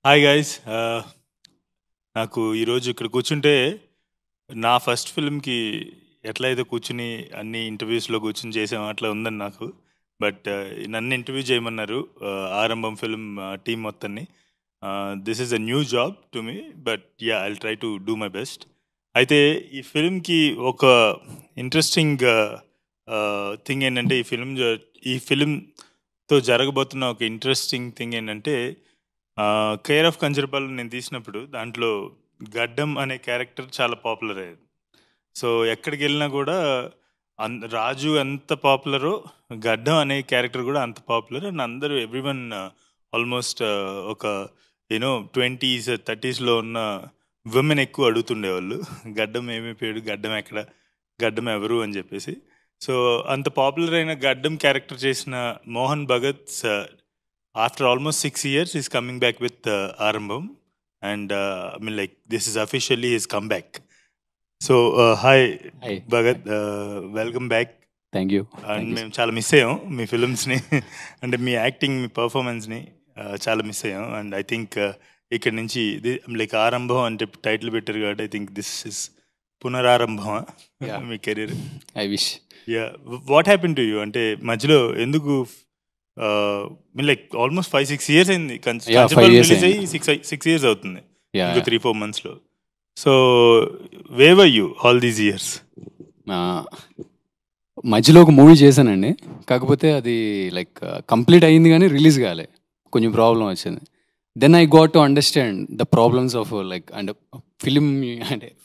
Hi guys. నాకు ఈరోజు ఇక్కడ కూర్చుంటే నా ఫస్ట్ ఫిల్మ్కి ఎట్లా అయితే కూర్చుని అన్ని ఇంటర్వ్యూస్లో కూర్చుని చేసాం అట్లా ఉందని నాకు. బట్ నన్ను ఇంటర్వ్యూ చేయమన్నారు ఆరంభం ఫిల్మ్ టీం మొత్తాన్ని. This is a new job to me, but yeah I'll try to do my best. అయితే ఈ ఫిల్మ్కి ఒక ఇంట్రెస్టింగ్ థింగ్ ఏంటంటే ఈ ఫిల్మ్తో జరగబోతున్న ఒక ఇంట్రెస్టింగ్ థింగ్ ఏంటంటే కేర్ ఆఫ్ కంచరపాలెం నేను తీసినప్పుడు దాంట్లో గడ్డం అనే క్యారెక్టర్ చాలా పాపులర్ అయ్యేది. సో ఎక్కడికి వెళ్ళినా కూడా రాజు ఎంత పాపులరో గడ్డం అనే క్యారెక్టర్ కూడా అంత పాపులర్. అండ్ అందరూ ఎవ్రీవన్ ఆల్మోస్ట్ ఒక 20s 30sలో ఉన్న విమెన్ ఎక్కువ అడుగుతుండేవాళ్ళు, గడ్డం ఏమైపోయాడు, గడ్డం ఎక్కడ, గడ్డం ఎవరు అని చెప్పేసి. సో అంత పాపులర్ అయిన గడ్డం క్యారెక్టర్ చేసిన Mohan Bhagat after almost 6 years he's coming back with Arambam, and I mean, like, this is officially his comeback. So hi Bhagat, welcome back. Thank you. And మేము చాలా మిస్ అయ్యాం మీ ఫిల్మ్స్ని, అంటే మీ యాక్టింగ్, మీ పర్ఫార్మెన్స్ని చాలా మిస్ అయ్యాం. అండ్ ఐ థింక్ ఇక్కడ నుంచి like ఆరంభం అంటే టైటిల్ పెట్టారు కాబట్టి ఐ థింక్ దిస్ ఇస్ పునరారంభం మీ career. I wish. Yeah, what happen to you? అంటే మధ్యలో ఎందుకు లైక్ ఆల్మోస్ట్ 5-6 years అయింది, రిలీజ్ అయ్యి 6 years అవుతుంది ఇంకో 3-4 monthsలో. So where were you all these years? మధ్యలో ఒక మూవీ చేశానండి, కాకపోతే అది లైక్ కంప్లీట్ అయ్యింది కానీ రిలీజ్ కాలే, కొంచెం ప్రాబ్లం వచ్చింది. Then I got to understand the problems of like అంటే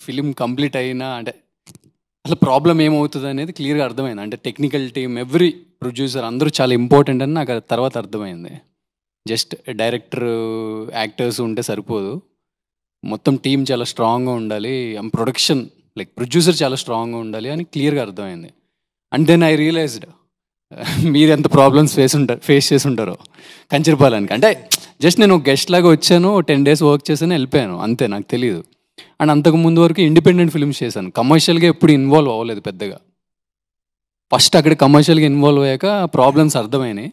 ఫిలిం కంప్లీట్ అయినా అంటే అసలు ప్రాబ్లం ఏమవుతుంది అనేది క్లియర్గా అర్థమైంది. అంటే టెక్నికల్ టీమ్, ఎవ్రీ ప్రొడ్యూసర్ అందరూ చాలా ఇంపార్టెంట్ అని నాకు తర్వాత అర్థమైంది. జస్ట్ డైరెక్టర్, యాక్టర్స్ ఉంటే సరిపోదు, మొత్తం టీం చాలా స్ట్రాంగ్గా ఉండాలి, ప్రొడక్షన్ లైక్ ప్రొడ్యూసర్ చాలా స్ట్రాంగ్గా ఉండాలి అని క్లియర్గా అర్థమైంది. అండ్ దెన్ ఐ రియలైజ్డ్ మీరు ఎంత ప్రాబ్లమ్స్ ఫేస్ చేసి ఉంటారో కంచరపాలెంకి. అంటే జస్ట్ నేను గెస్ట్ లాగా వచ్చాను, 10 days వర్క్ చేశాను, వెళ్ళిపోయాను, అంతే, నాకు తెలియదు. అండ్ అంతకు ముందు వరకు ఇండిపెండెంట్ ఫిల్మ్స్ చేశాను, కమర్షియల్గా ఎప్పుడు ఇన్వాల్వ్ అవ్వలేదు పెద్దగా. ఫస్ట్ అక్కడ కమర్షియల్గా ఇన్వాల్వ్ అయ్యాక ప్రాబ్లమ్స్ అర్థమైనాయి.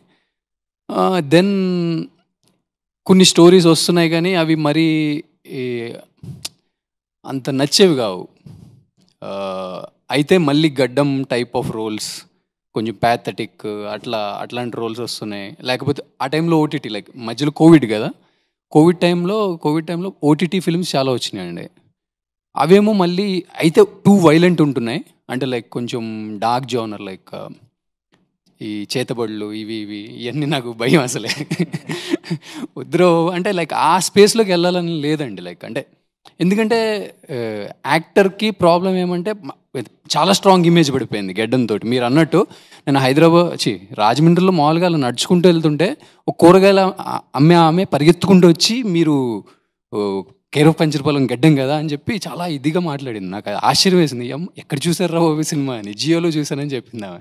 దెన్ కొన్ని స్టోరీస్ వస్తున్నాయి కానీ అవి మరీ అంత నచ్చేవి కావు. అయితే మళ్ళీ గడ్డం టైప్ ఆఫ్ రోల్స్, కొంచెం ప్యాథటిక్ అట్లాంటి రోల్స్ వస్తున్నాయి. లేకపోతే ఆ టైంలో ఓటీటీ, లైక్ మధ్యలో కోవిడ్ కదా, కోవిడ్ టైంలో ఓటీటీ ఫిల్మ్స్ చాలా వచ్చినాయండి. అవేమో మళ్ళీ అయితే టూ వైలెంట్ ఉంటున్నాయి, అంటే లైక్ కొంచెం డార్క్ జోనర్, లైక్ ఈ చేతబడులు ఇవన్నీ నాకు భయం అసలే. వద్దురో అంటే లైక్ ఆ స్పేస్లోకి వెళ్ళాలని లేదండి. లైక్ అంటే ఎందుకంటే యాక్టర్కి ప్రాబ్లం ఏమంటే చాలా స్ట్రాంగ్ ఇమేజ్ పడిపోయింది గడ్డంతో. మీరు అన్నట్టు నేను రాజమండ్రిలో మామూలుగా అలా నడుచుకుంటూ వెళ్తుంటే ఒక కూరగాయల ఆమె పరిగెత్తుకుంటూ వచ్చి మీరు కేర్ ఆఫ్ కంచరపాలెం గడ్డం కదా అని చెప్పి చాలా ఇదిగా మాట్లాడింది. నాకు ఆశ్చర్యం వేసింది, ఎక్కడ చూసారా ఓ సినిమా అని, జియోలో చూసానని చెప్పింది ఆమె.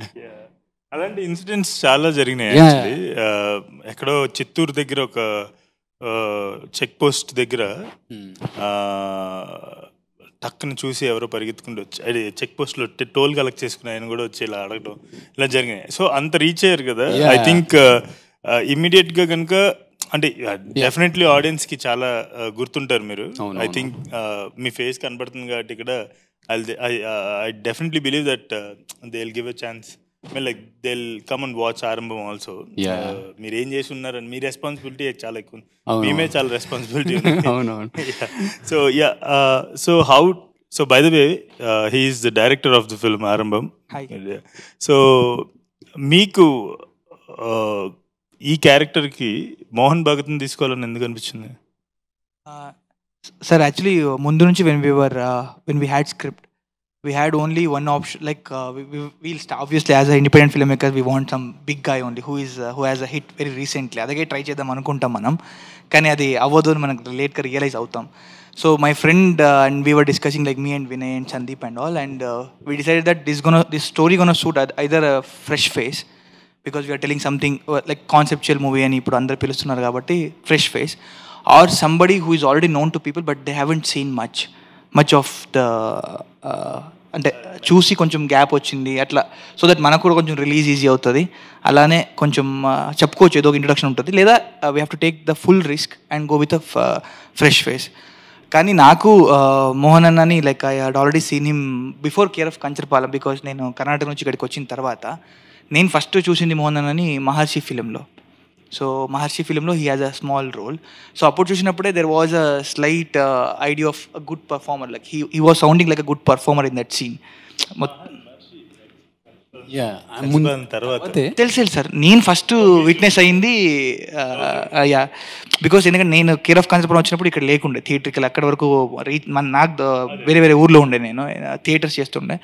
అలాంటి ఇన్సిడెంట్స్ చాలా జరిగినాయి యాక్చువల్లీ. ఎక్కడో చిత్తూరు దగ్గర ఒక చెక్ పోస్ట్ దగ్గర టక్కుని చూసి ఎవరో పరిగెత్తుకుంటూ వచ్చి, అది చెక్ పోస్ట్లో టోల్ కలెక్ట్ చేసుకుని ఆయన కూడా వచ్చి ఇలా అడగడం, ఇలా జరిగినాయి. సో అంత రీచ్ అయ్యారు కదా. ఐ థింక్ ఇమ్మీడియట్గా కనుక అంటే డెఫినెట్లీ ఆడియన్స్కి చాలా గుర్తుంటారు మీరు. ఐ థింక్ మీ ఫేస్ కనబడుతుంది కాబట్టి ఇక్కడ I definitely believe that they will give a chance. Like they will come and watch ఆరంభం ఆల్సో. మీరు ఏం చేసి ఉన్నారని మీ రెస్పాన్సిబిలిటీ చాలా ఎక్కువ, మేమే చాలా రెస్పాన్సిబిలిటీ ఉంది. So yeah, so by the way he is the director of the film ఆరంభం. సో మీకు ఈ క్యారెక్టర్కి మోహన్ భగత్ని తీసుకోవాలని ఎందుకు అనిపించింది? సార్ యాక్చువల్లీ ముందు నుంచి when we had script, we had only one option, like we'll start, obviously as an independent filmmaker we want some big guy only who has a hit very recently. అదే try చేద్దాం అనుకుంటాం మనం, కానీ అది అవ్వదు అని మనకు లేట్గా రియలైజ్ అవుతాం. So my friend and we were discussing, like me and Vinay and Sandeep and all, and we decided that this story gonna suit either a fresh face, because we are telling something like conceptual movie అని ఇప్పుడు అందరు పిలుస్తున్నారు కాబట్టి fresh face, or somebody who is already known to people but they haven't seen much of the అంటే చూసి కొంచెం gap వచ్చింది అట్లా, సో దట్ మనకు కూడా కొంచెం రిలీజ్ ఈజీ అవుతుంది. అలానే కొంచెం చెప్పుకోవచ్చు, ఏదో ఒక ఇంట్రొడక్షన్ ఉంటుంది, లేదా we have to take the full risk and go with a fresh face. కానీ నాకు మోహన్ అన్నని like I had already seen him before care of Kancharapalem, because నేను కర్ణాటక నుంచి ఇక్కడికి వచ్చిన తర్వాత నేను ఫస్ట్ చూసింది మోహన్ అన్నని మహర్షి ఫిలింలో. సో మహర్షి ఫిలింలో he has a small role. So అప్పుడు చూసినప్పుడే there was a slight idea of a good performer, like he was sounding like a good performer in that scene. తెలుసు సార్, నేను ఫస్ట్ విట్నెస్ అయింది yeah, because ఎందుకంటే నేను care of concept వచ్చినప్పుడు ఇక్కడ లేకుండే థియేటర్కి, అక్కడ వరకు నాకు వేరే వేరే ఊర్లో ఉండే, నేను థియేటర్స్ చేస్తుండే.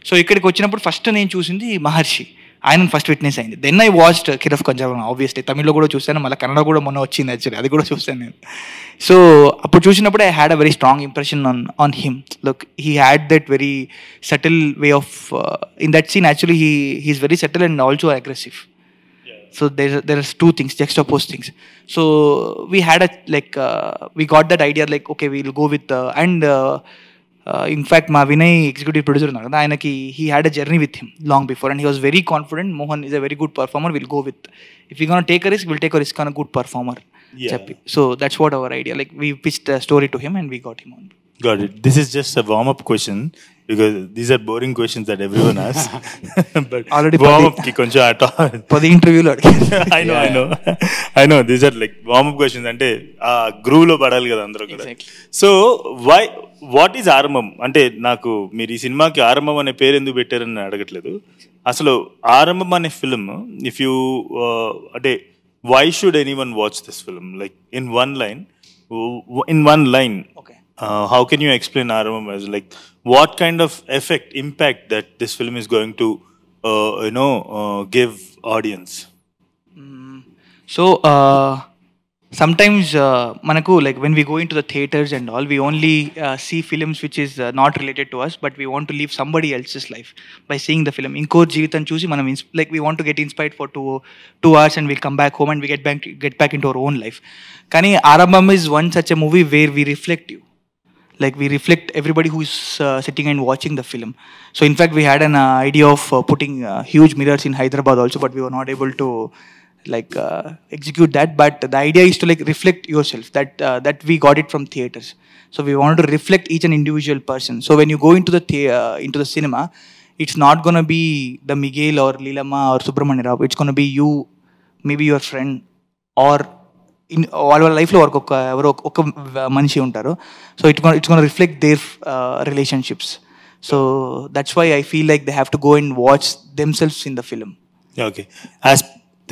సో ఇక్కడికి వచ్చినప్పుడు ఫస్ట్ నేను చూసింది మహర్షి, ఆయన ఫస్ట్ విట్నెస్ అయింది. Then I watched care of Kancharapalem, obviously తమిళ్లో కూడా చూస్తాను, మళ్ళీ కన్నడ కూడా మొన్న వచ్చింది యాక్చువల్లీ, అది కూడా చూస్తాను నేను. సో అప్పుడు చూసినప్పుడు I had a very strong impression on him. Look, he had that very subtle way of in that scene. Actually he's very subtle and also aggressive. So there are two things, juxtaposed things. So we had a like we got that idea like okay, we'll go with in fact మా Vinay executive producer ఉన్నారు కదా, ఆయనకి he had a journey with him long before and he was very confident, Mohan is a very good performer, will go with, if you gonna take a risk will take a risk on a good performer చెప్పి. So that's what our idea, like we pitched the story to him and we got him on. Got it. This is just a warm-up question because these are boring questions that everyone asks. But already warm-up ki koncham ato. For the interview lo I know. These are like warm-up questions. Ante groove lo padali kada andaru kuda. Exactly. So what is Arambam? Ante naku meer ee cinema ki Arambam ane peru enduku pettarani adagatledu. Asalu Arambam ane film, if you ante why should anyone watch this film? Like in one line. Okay. How can you explain Arambam as like what kind of impact that this film is going to give audience? So sometimes manaku like when we go into the theaters and all, we only see films which is not related to us, but we want to live somebody else's life by seeing the film. Inko jeevitam chusi manam like we want to get inspired for 2 hours and we'll come back home and we get back into our own life. Kani Arambam is one such a movie where we reflect you. Like we reflect everybody who is sitting and watching the film. So in fact we had an idea of putting huge mirrors in Hyderabad also, but we were not able to like execute that. But the idea is to like reflect yourself, that we got it from theaters. So we wanted to reflect each and individual person. So when you go into the cinema, it's not going to be the Miguel or Leelama or Subramanya Rao. It's going to be you, maybe your friend, or in వాళ్ళ లైఫ్లో వరకు ఎవరో ఒక మనిషి ఉంటారు. So it's gonna reflect their relationships. So that's why I feel like they have to go and watch themselves in the film. Okay, as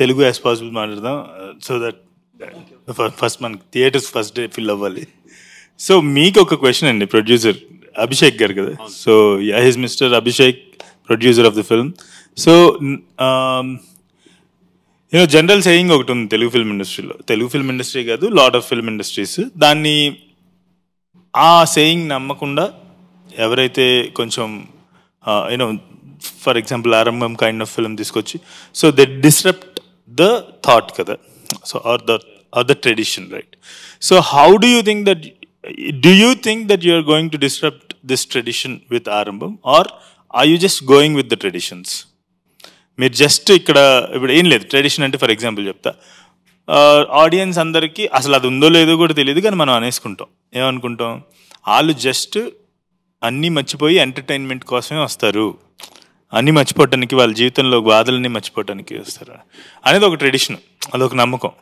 Telugu as possible మాట్లాడదాం so that first మనకి theatres first day fill అవ్వాలి. So మీకు ఒక question అండి, producer Abhishek గారు కదా. So his mister Abhishek, producer of the film. So general saying ఒకటి ఉంది తెలుగు ఫిల్మ్ ఇండస్ట్రీలో, తెలుగు ఫిల్మ్ ఇండస్ట్రీ కాదు, లాట్ ఆఫ్ ఫిల్మ్ ఇండస్ట్రీస్. దాన్ని ఆ సేయింగ్ నమ్మకుండా ఎవరైతే కొంచెం for example Aarambham kind of film తీసుకొచ్చి so they disrupt the thought కదా, so or the tradition, right? So how do you think that you are going to disrupt this tradition with Aarambham, or are you just going with the traditions? మీరు just ఇక్కడ ఇప్పుడు ఏం లేదు, tradition అంటే for example చెప్తా, audience అందరికీ అసలు అది ఉందో లేదో కూడా తెలియదు, కానీ మనం అనేసుకుంటాం. ఏమనుకుంటాం, వాళ్ళు జస్ట్ అన్నీ మర్చిపోయి ఎంటర్టైన్మెంట్ కోసమే వస్తారు, అన్నీ మర్చిపోవటానికి, వాళ్ళ జీవితంలో బాధలన్నీ మర్చిపోవటానికి వస్తారు అనేది ఒక ట్రెడిషన్, అదొక నమ్మకం.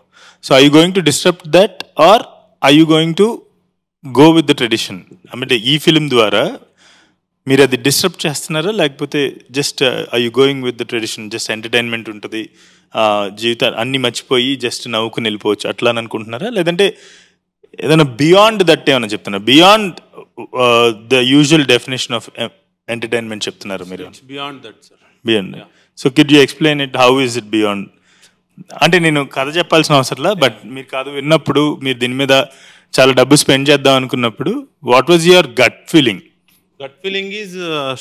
So I you going to disturb that, or I you going to go with the tradition? అంటే ఈ ఫిలిం ద్వారా మీరు అది డిస్టర్బ్ చేస్తున్నారా, లేకపోతే just I you going with the tradition, just entertainment ఉంటుంది, జీవితాన్ని అన్నీ మర్చిపోయి జస్ట్ నవ్వుకుని వెళ్ళిపోవచ్చు అట్లా అని అనుకుంటున్నారా, లేదంటే ఏదైనా బియాండ్ దట్ ఏమైనా చెప్తున్నారు, beyond the usual definition of entertainment చెప్తున్నారు మీరు? Beyond that sir, beyond. So kid you explain it, how is it beyond? అంటే నేను కథ చెప్పాల్సిన అవసరంలా, బట్ మీరు కథ విన్నప్పుడు, మీరు దీని మీద చాలా డబ్బు స్పెండ్ చేద్దాం అనుకున్నప్పుడు, what was your gut feeling? Gut feeling is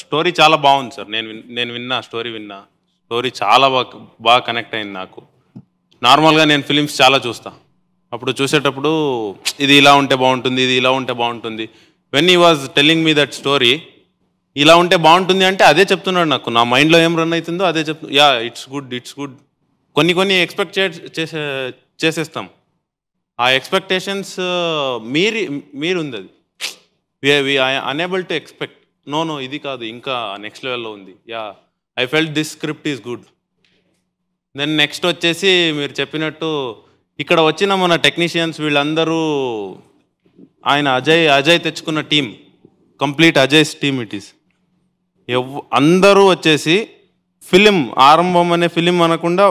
story చాలా బాగుంది సార్. నేను విన్నా స్టోరీ చాలా బాగా కనెక్ట్ అయింది నాకు. నార్మల్గా నేను ఫిలిమ్స్ చాలా చూస్తా, అప్పుడు చూసేటప్పుడు ఇది ఇలా ఉంటే బాగుంటుంది, ఇది ఇలా ఉంటే బాగుంటుంది. When he was telling me that story, ఇలా ఉంటే బాగుంటుంది అంటే అదే చెప్తున్నాడు నాకు. నా మైండ్లో ఏం రన్ అవుతుందో అదే యా ఇట్స్ గుడ్. కొన్ని ఎక్స్పెక్ట్ చేసేస్తాం. ఆ ఎక్స్పెక్టేషన్స్ మీరు ఉంది అది. We unable to expect. No ఇది కాదు, ఇంకా నెక్స్ట్ లెవెల్లో ఉంది. Yeah I felt this script is good. Then next వచ్చేసి మీరు చెప్పినట్టు ఇక్కడ వచ్చిన మన టెక్నీషియన్స్ వీళ్ళందరూ ఆయన అజయ్ తెచ్చుకున్న team, complete Ajay's team it is. అందరూ వచ్చేసి ఫిలిం ఆరంభం అనే ఫిలిం అనకుండా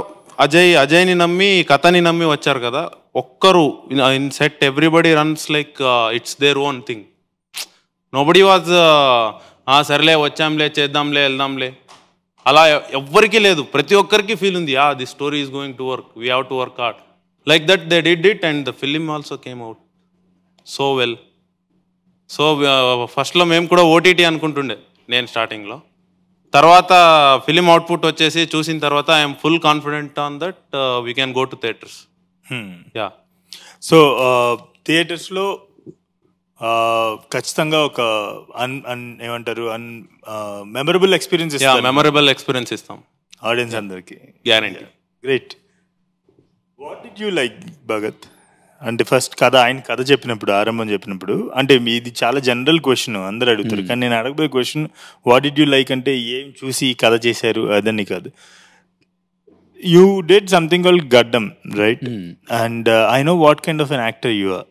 అజయ్ని నమ్మి కథని నమ్మి వచ్చారు కదా. ఒక్కరు in set everybody runs like it's their own thing. Nobody was సరేలే వచ్చాంలే చేద్దాంలే వెళ్దాంలే అలా ఎవ్వరికీ లేదు. ప్రతి ఒక్కరికి ఫీల్ ఉంది, the story is going to work, we have to work hard. Like that they did it and the film also came out so well. So ఫస్ట్లో మేము కూడా ఓటీటీ అనుకుంటుండే నేను స్టార్టింగ్లో. తర్వాత ఫిలిం అవుట్పుట్ వచ్చేసి చూసిన తర్వాత I'm full confident on that we can go to theatres. Yeah so థియేటర్స్లో ఖచ్చితంగా ఒక ఏమంటారు మెమరబుల్ ఎక్స్పీరియన్స్ మెమరబుల్ ఎక్స్పీరియన్స్ ఇస్తాం ఆడియన్స్ అందరికి. Guarantee. Great. What did you like Bhagat? అంటే ఫస్ట్ ఆయన కథ చెప్పినప్పుడు, ఆరంభం చెప్పినప్పుడు, అంటే ఇది చాలా జనరల్ క్వశ్చన్, అందరు అడుగుతారు. కానీ నేను అడగబోయే question what did you like అంటే ఏం చూసి కథ చేశారు అదని కాదు. యూ డిడ్ సంథింగ్ కాల్డ్ గడ్డం, right? And I know what kind of an actor you are.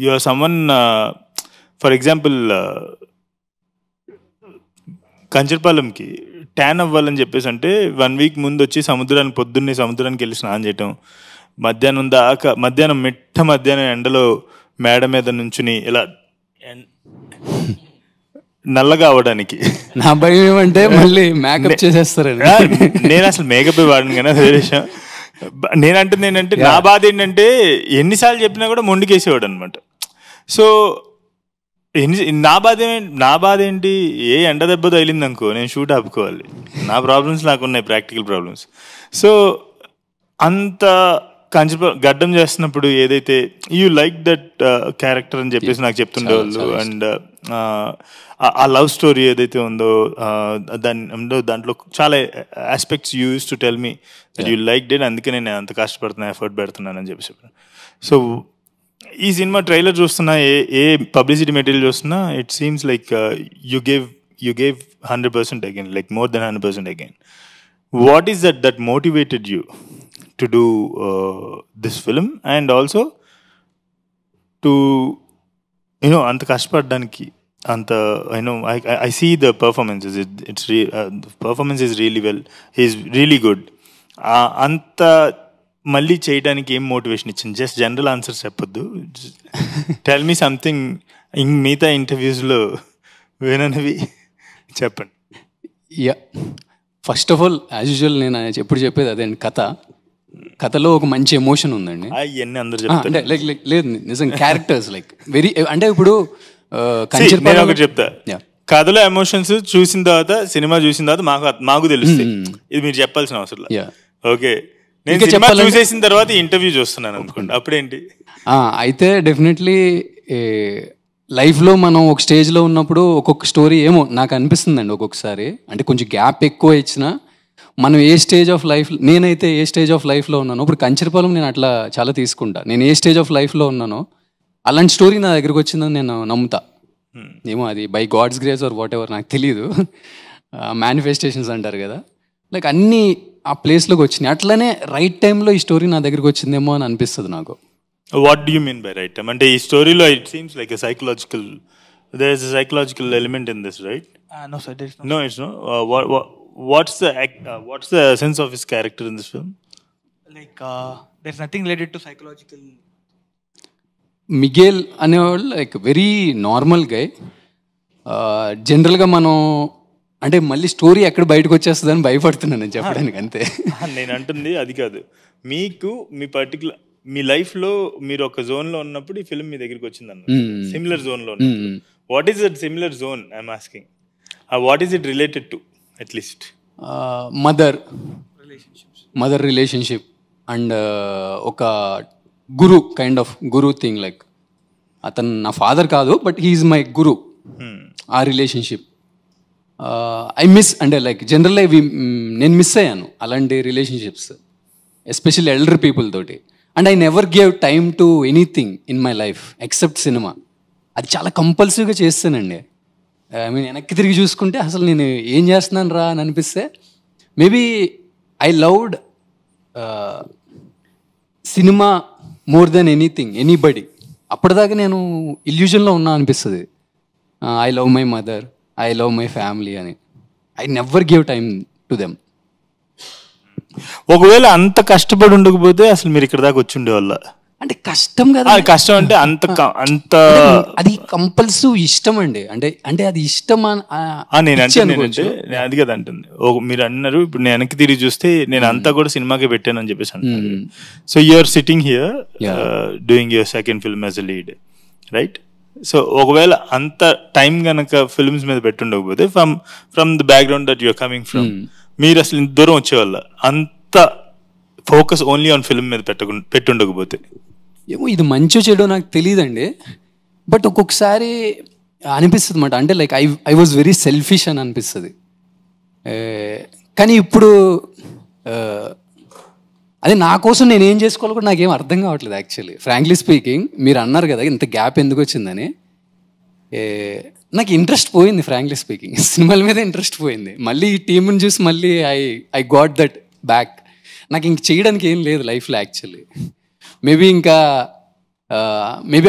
You are someone, for example, కంచర్పాలెంకి ట్యాన్ అవ్వాలని చెప్పేసి అంటే 1 week ముందు వచ్చి పొద్దున్నే సముద్రానికి వెళ్ళి స్నానం చేయటం, మధ్యాహ్నం మధ్యాహ్నం ఎండలో మేడ మీద నుంచుని ఇలా నల్లగా అవడానికి. నా భయం ఏమంటే మళ్ళీ మేకప్ చేసేస్తారని. నేను అసలు మేకప్ వాడను కానీ అదే విషయం. నేనంటుంది ఏంటంటే నా బాధ ఏంటంటే ఎన్నిసార్లు చెప్పినా కూడా మొండికేసేవాడు అనమాట. సో నా బాధ ఏంటి, ఏ ఎండ దెబ్బ తగిలింది అనుకో నేను షూట్ ఆపుకోవాలి. నా ప్రాబ్లమ్స్ నాకు ఉన్నాయి, ప్రాక్టికల్ ప్రాబ్లమ్స్. సో అంత గడ్డం చేస్తున్నప్పుడు ఏదైతే యూ లైక్ దట్ క్యారెక్టర్ అని చెప్పేసి నాకు చెప్తుండేవాళ్ళు. అండ్ ఆ లవ్ స్టోరీ ఏదైతే ఉందో దాంట్లో చాలా aspects you use to tell me that you like dead, అందుకే నేను అంత కష్టపడుతున్నా, ఎఫర్ట్ పెడుతున్నాను అని చెప్పేసి చెప్పాను. సో ఈ సినిమా ట్రైలర్ చూస్తున్నా, ఏ పబ్లిసిటీ మెటీరియల్ చూస్తున్నా, it seems like you gave 100% again, like more than 100% again. What is that motivated you to do this film and also to anta kashpadaniki anta I see the performances, the performance is really well, he is really good. Anta malli cheyadaniki em motivation ichinది? Just general answers cheppoddu, tell me something in meeta interviews lo venanavi cheppandi. Yeah, first of all as usual నేను ఎప్పుడు చెప్పేది అదే, కథలో ఒక మంచి emotion ఉందండి. అంటే లేదు నిజం, క్యారెక్టర్స్ లైక్ వెరీ, అంటే ఇప్పుడు చెప్తా, కథలో ఎమోషన్స్ చూసిన తర్వాత, సినిమా చూసిన తర్వాత మాకు తెలుస్తుంది. ఇది మీరు చెప్పాల్సిన అవసరం. ఓకే, నేను సినిమా చూసేసిన తర్వాత ఇంటర్వ్యూ చూస్తున్నాను అనుకోండి, అప్పుడేంటి? అయితే డెఫినెట్లీ లైఫ్లో మనం ఒక స్టేజ్లో ఉన్నప్పుడు ఒక్కొక్క స్టోరీ ఏమో నాకు అనిపిస్తుందండి ఒక్కొక్కసారి. అంటే కొంచెం గ్యాప్ ఎక్కువ ఇచ్చినా మనం ఏ స్టేజ్ ఆఫ్ లైఫ్, నేనైతే ఏ స్టేజ్ ఆఫ్ లైఫ్లో ఉన్నానో, ఇప్పుడు కంచరపాలెం నేను అట్లా చాలా తీసుకుంటా. నేను ఏ స్టేజ్ ఆఫ్ లైఫ్లో ఉన్నానో అలాంటి స్టోరీ నా దగ్గరకు వచ్చిందని నేను నమ్ముతా. ఏమో అది by God's grace or whatever నాకు తెలియదు, మేనిఫెస్టేషన్స్ అంటారు కదా, లైక్ అన్నీ ఆ ప్లేస్లోకి వచ్చినాయి. అట్లనే రైట్ టైంలో ఈ స్టోరీ నా దగ్గరకు వచ్చిందేమో అని అనిపిస్తుంది నాకు. What do you mean by right time? అంటే ఈ స్టోరీలో it seems like a psychological, there is a psychological element in this, right? No sir, there is no. No, it's no. What's the sense of his character in this film? Like there's nothing related to psychological. Miguel అనేవాళ్ళు like very normal గై. జనరల్గా మనం అంటే మళ్ళీ story ఎక్కడ బయటకు వచ్చేస్తుందని భయపడుతున్నాను చెప్పడానికి, అంతే. నేను అంటుంది అది కాదు, మీకు మీ లైఫ్లో మీరు ఒక జోన్లో ఉన్నప్పుడు ఈ ఫిల్మ్ మీ దగ్గరికి వచ్చిందన్న, సిమిలర్ జోన్లో ఉన్నప్పుడు. What is that similar zone I'm asking? What is it related to? At least mother relationship and ఒక గురు థింగ్, లైక్ అతను నా ఫాదర్ కాదు బట్ హీఈస్ మై గురు. ఆ రిలేషన్షిప్ ఐ మిస్, అంటే లైక్ జనరల్గా నేను మిస్ అయ్యాను అలాంటి రిలేషన్షిప్స్, ఎస్పెషల్లీ ఎల్డర్ పీపుల్ తోటి. And I never gave time to anything in my life except cinema. అది చాలా కంపల్సివ్గా చేస్తానండి. ఐ మీన్ వెనక్కి తిరిగి చూసుకుంటే అసలు నేను ఏం చేస్తున్నాను రా అని అనిపిస్తే, maybe I loved cinema more than anything, anybody. అప్పటిదాకా నేను ఇల్యూజన్లో ఉన్నా అనిపిస్తుంది. I love my mother, I love my family అని. I never give time to them. ఒకవేళ అంత కష్టపడి ఉండకపోతే అసలు మీరు ఇక్కడ దాకా వచ్చి ఉండేవాళ్ళ? అంటే కష్టం కదా, కష్టం అంటే అంత అది కంపల్సివ్ ఇష్టం అండి. అంటే అది ఇష్టం నేను అంటే అది కదా అంటుంది. మీరు అన్నారు ఇప్పుడు నేను వెనక్కి తిరిగి చూస్తే నేను అంతా కూడా సినిమాకే పెట్టాను అని చెప్పేసి అంటున్నారు. So you're sitting here doing your second film as a lead, right? So ఒకవేళ అంత టైం కనుక ఫిల్మ్స్ మీద పెట్టుండకపోతే from the background that you're coming from, మీరు అసలు ఇంత దూరం వచ్చేవాళ్ళ? అంత ఫోకస్ ఓన్లీ ఆన్ ఫిల్మ్ మీద పెట్టుండకపోతే? ఏమో ఇది మంచో చెడో నాకు తెలియదండి, బట్ ఒక్కొక్కసారి అనిపిస్తుంది అన్నమాట. అంటే like I was very selfish అని అనిపిస్తుంది. కానీ ఇప్పుడు అది నా కోసం నేను ఏం చేసుకోవాలి కూడా నాకేం అర్థం కావట్లేదు యాక్చువల్లీ, ఫ్రాంక్లీ స్పీకింగ్. మీరు అన్నారు కదా ఇంత గ్యాప్ ఎందుకు వచ్చిందని, నాకు ఇంట్రెస్ట్ పోయింది ఫ్రాంక్లీ స్పీకింగ్. సినిమాల మీద ఇంట్రెస్ట్ పోయింది. మళ్ళీ ఈ టీంని చూసి మళ్ళీ ఐ గాట్ దట్ బ్యాక్. నాకు ఇంక చేయడానికి ఏం లేదు లైఫ్లో actually. Maybe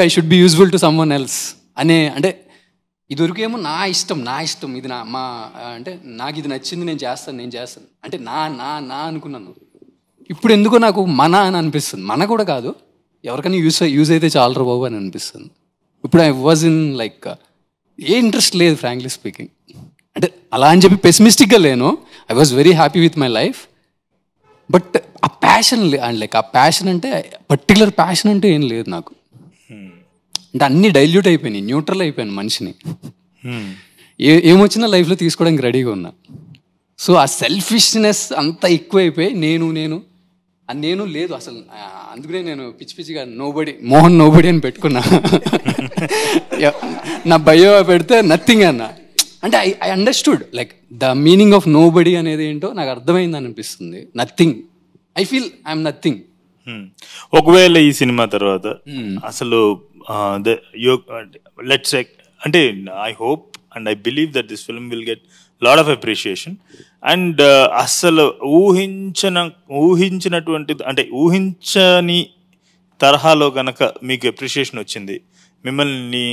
I should be useful to someone else అనే, అంటే ఇదివరకేమో నా ఇష్టం ఇది అంటే నాకు ఇది నచ్చింది నేను చేస్తాను అంటే నా అనుకున్నాను. ఇప్పుడు ఎందుకో నాకు మన అని అనిపిస్తుంది. మన కూడా కాదు, ఎవరికైనా యూజ్ అయితే చాలరా బాబు అని అనిపిస్తుంది. ఇప్పుడు I was in like A interest లేదు ఫ్రాంక్లీ స్పీకింగ్. అంటే అలా అని చెప్పి పెసిమిస్టిక్గా లేను, I was very happy with my life. But ఆ ప్యాషన్ అండ్ లైక్ ఆ ప్యాషన్ అంటే పర్టికులర్ ప్యాషన్ అంటే ఏం లేదు నాకు. అంటే అన్నీ డైల్యూట్ అయిపోయినాయి, న్యూట్రల్ అయిపోయాను మనిషిని. ఏమొచ్చినా లైఫ్లో తీసుకోవడానికి రెడీగా ఉన్నా. సో ఆ సెల్ఫిష్నెస్ అంతా ఎక్కువైపోయి నేను లేదు అసలు. అందుకనే నేను పిచ్చిగా మోహన్ నోబడి అని పెట్టుకున్నా. నా బయో పెడితే నథింగ్ అన్న. అంటే I understood like the meaning of nobody అనేది ఏంటో నాకు అర్థమైంది అనిపిస్తుంది. Nothing, I feel I'm nothing. ఒకవేళ ఈ సినిమా తర్వాత అసలు లెట్స్ అంటే I hope and I believe that this film will get lot of appreciation. And అసలు ఊహించినటువంటి అంటే ఊహించని తరహాలో కనుక మీకు అప్రిషియేషన్ వచ్చింది, మిమ్మల్ని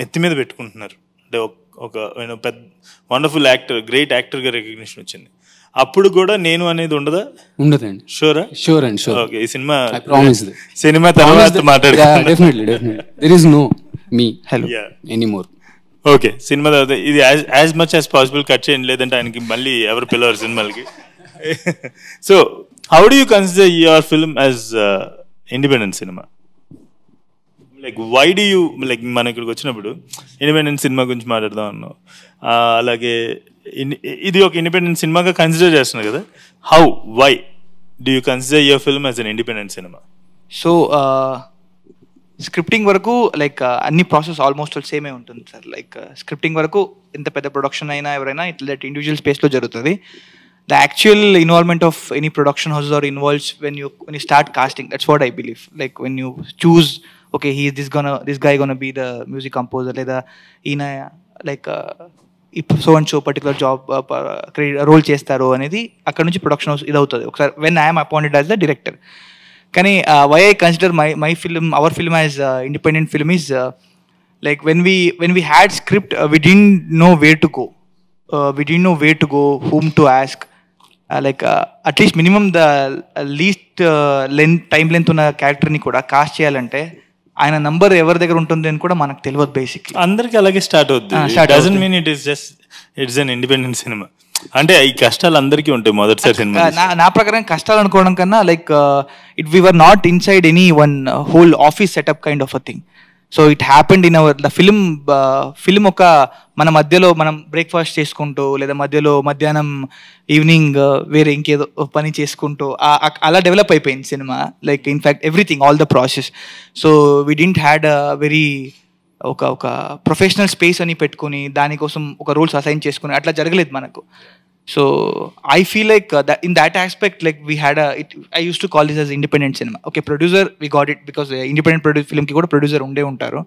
నెత్తి మీద పెట్టుకుంటున్నారు అంటే ఒక పెద్ద వండర్ఫుల్ యాక్టర్, గ్రేట్ యాక్టర్గా రికగ్నిషన్ వచ్చింది, అప్పుడు కూడా నేను అనేది ఉండదా? ఉండదండి. Sure and sure. ఓకే, ఈ సినిమా తర్వాత మాట్లాడుకుందాం. Definitely there is no me hello anymore. Okay, cinema తర్వాత ఇది as much as possible cut చేయండి, లేదంటే ఆయనకి మళ్ళీ ఎవరు పిలవరు సినిమాలకి. So how do you consider your film as independent cinema? Like why do you like మన ఇక్కడికి వచ్చినప్పుడు ఇండిపెండెంట్ సినిమా గురించి మాట్లాడదాం అన్నావు, అలాగే ఇది ఒక ఇండిపెండెంట్ సినిమాగా కన్సిడర్ చేస్తున్నారు కదా. Why do you consider your film as an independent cinema? So scripting వరకు లైక్ అన్ని ప్రాసెస్ ఆల్మోస్ట్ సేమే ఉంటుంది సార్. లైక్ స్క్రిప్టింగ్ వరకు ఎంత పెద్ద ప్రొడక్షన్ అయినా ఎవరైనా ఇట్లా ఇండివిజువల్ స్పేస్లో జరుగుతుంది. The actual involvement of any production house or involves when you start casting. That's what I believe. Like when you choose okay this guy gonna be the music composer, లేదా ఈయన like so and so particular job role చేస్తారు అనేది అక్కడ నుంచి production house ఇది అవుతుంది ఒకసారి when I'm appointed as the director. కానీ why I consider my film our film as independent film is like when we had script we didn't know where to go, whom to ask. At least minimum the least time length ఉన్న క్యారెక్టర్ని కూడా cost చేయాలంటే ఆయన number ఎవరి దగ్గర ఉంటుంది అని కూడా మనకు తెలియదు. బేసిక్ అందరికి అలాగే స్టార్ట్ అవుతుంది. ఇట్స్ అన్ ఇండిపెండెంట్ సినిమా అంటే ఈ కష్టాలు అందరికీ ఉంటాయి మొదటిసారి సినిమా. నా ప్రకారం కష్టాలు అనుకోవడం కన్నా like we were not inside any one whole office setup kind of a thing. So it happened in our the film ఒక మన మధ్యలో మనం బ్రేక్ఫాస్ట్ చేసుకుంటూ లేదా మధ్యాహ్నం ఈవినింగ్ వేరే ఇంకేదో పని చేసుకుంటూ అలా డెవలప్ అయిపోయింది cinema. Like in fact everything all the process. So we didn't had a very ఒక ప్రొఫెషనల్ స్పేస్ అని పెట్టుకుని దానికోసం ఒక రూల్స్ అసైన్ చేసుకుని అట్లా జరగలేదు మనకు. So I feel like in that aspect like we had I used to call this as independent cinema. Okay, producer we got it because independent ఫిల్మ్కి కూడా ప్రొడ్యూసర్ ఉండే ఉంటారు.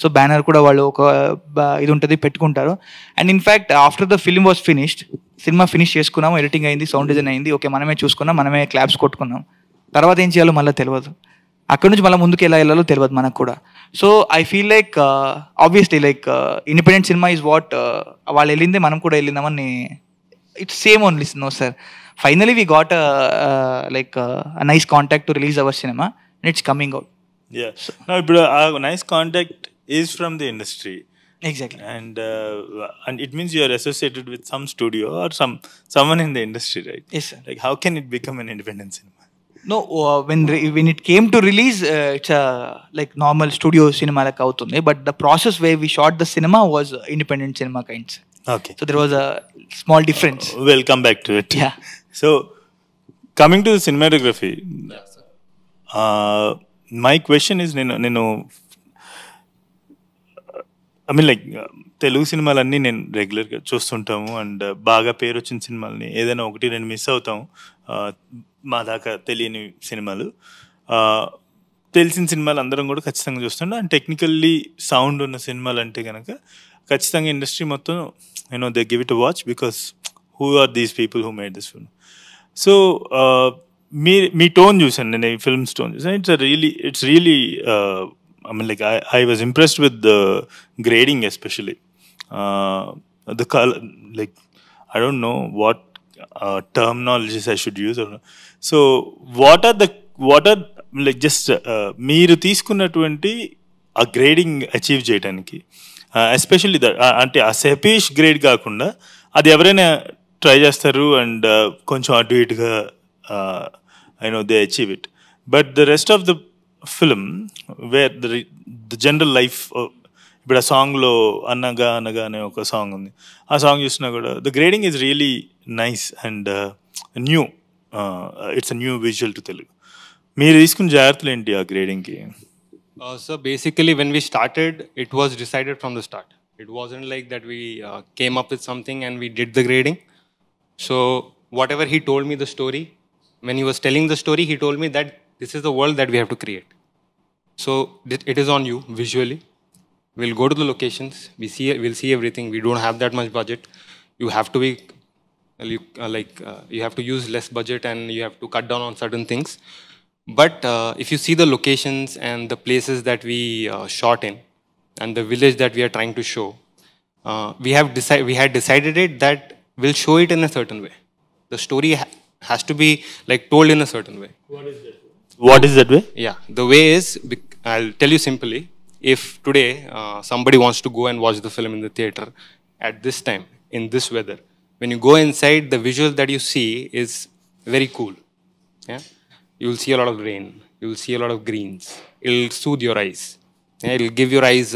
సో బ్యానర్ కూడా వాళ్ళు ఒక ఇది ఉంటుంది పెట్టుకుంటారు. And in fact after the film was finished, cinema finish చేసుకున్నాం, ఎడిటింగ్ అయింది, సౌండ్ డిజైన్ అయింది, ఓకే మనమే చూసుకున్నాం, మనమే క్లాప్స్ కొట్టుకున్నాం. తర్వాత ఏం చేయాలో మళ్ళీ తెలియదు, అక్కడ నుంచి మళ్ళీ ముందుకు ఎలా వెళ్ళాలో తెలియదు మనకు కూడా. So I feel like obviously like independent cinema is what వాళ్ళు వెళ్ళిందే మనం కూడా వెళ్ళిందామని. It's same only no sir. Finally we got like nice contact to release our cinema and it's coming out. ఇప్పుడు ఆ nice contact is from the industry. Exactly. And it means you are associated with some studio or someone in the industry, right? Yes, sir. Like how can it become an independent cinema? No, when it came to release, it's a like normal studio cinema like avutundi, but the process where we shot the cinema was independent cinema kinds. Okay. So there was a small difference. We'll come back to it. Yeah. So coming to the cinematography, my question is, నేను I mean like Telugu సినిమాలన్నీ నేను రెగ్యులర్గా చూస్తుంటాము and బాగా పేరు వచ్చిన సినిమాలని ఏదైనా ఒకటి రెండు మిస్ అవుతాము, మా దాకా తెలియని సినిమాలు. తెలిసిన సినిమాలు అందరం కూడా ఖచ్చితంగా చూస్తుంటాం. అండ్ టెక్నికల్లీ సౌండ్ ఉన్న సినిమాలు అంటే కనుక ఖచ్చితంగా ఇండస్ట్రీ మొత్తం they give it a watch because who are these people who made this film. So మీ టోన్ చూసాను నేను, ఈ ఫిల్మ్స్ టోన్ చూసాను. It's really I mean, like I was impressed with the grading, especially the color. Like I don't know what terminologies I should use. So what are like just మీరు తీసుకున్నటువంటి ఆ grading achieve చేయడానికి, especially అంటే ఆ సెపీష్ grade కాకుండా అది ఎవరైనా try చేస్తారు అండ్ కొంచెం అటు ఇటుగా they achieve it. But the rest of the film where the general life, ఇప్పుడు ఆ సాంగ్లో అనగా అనగా అనే ఒక సాంగ్ ఉంది, ఆ సాంగ్ చూసినా కూడా the grading is really nice and new. It's a new visual to Telugu. మీరు తీసుకున్న జాగ్రత్తలు ఏంటి ఆ గ్రేడింగ్కి? So basically when we started, it was decided from the start. It wasn't like that we came up with something and we did the grading. So whatever he told me the story, when he was telling the story, he told me that this is the world that we have to create. So it is on you visually. We'll go to the locations. We'll see everything. We don't have that much budget. You have to be you have to use less budget and you have to cut down on certain things. But if you see the locations and the places that we shot in and the village that we are trying to show, we had decided it that we'll show it in a certain way. The story has to be like told in a certain way. What is that way? Yeah, the way is, I'll tell you simply. If today somebody wants to go and watch the film in the theater at this time, in this weather, when you go inside, the visual that you see is very cool. Yeah, you will see a lot of rain. You will see a lot of greens. It will soothe your eyes. Yeah, it will give your eyes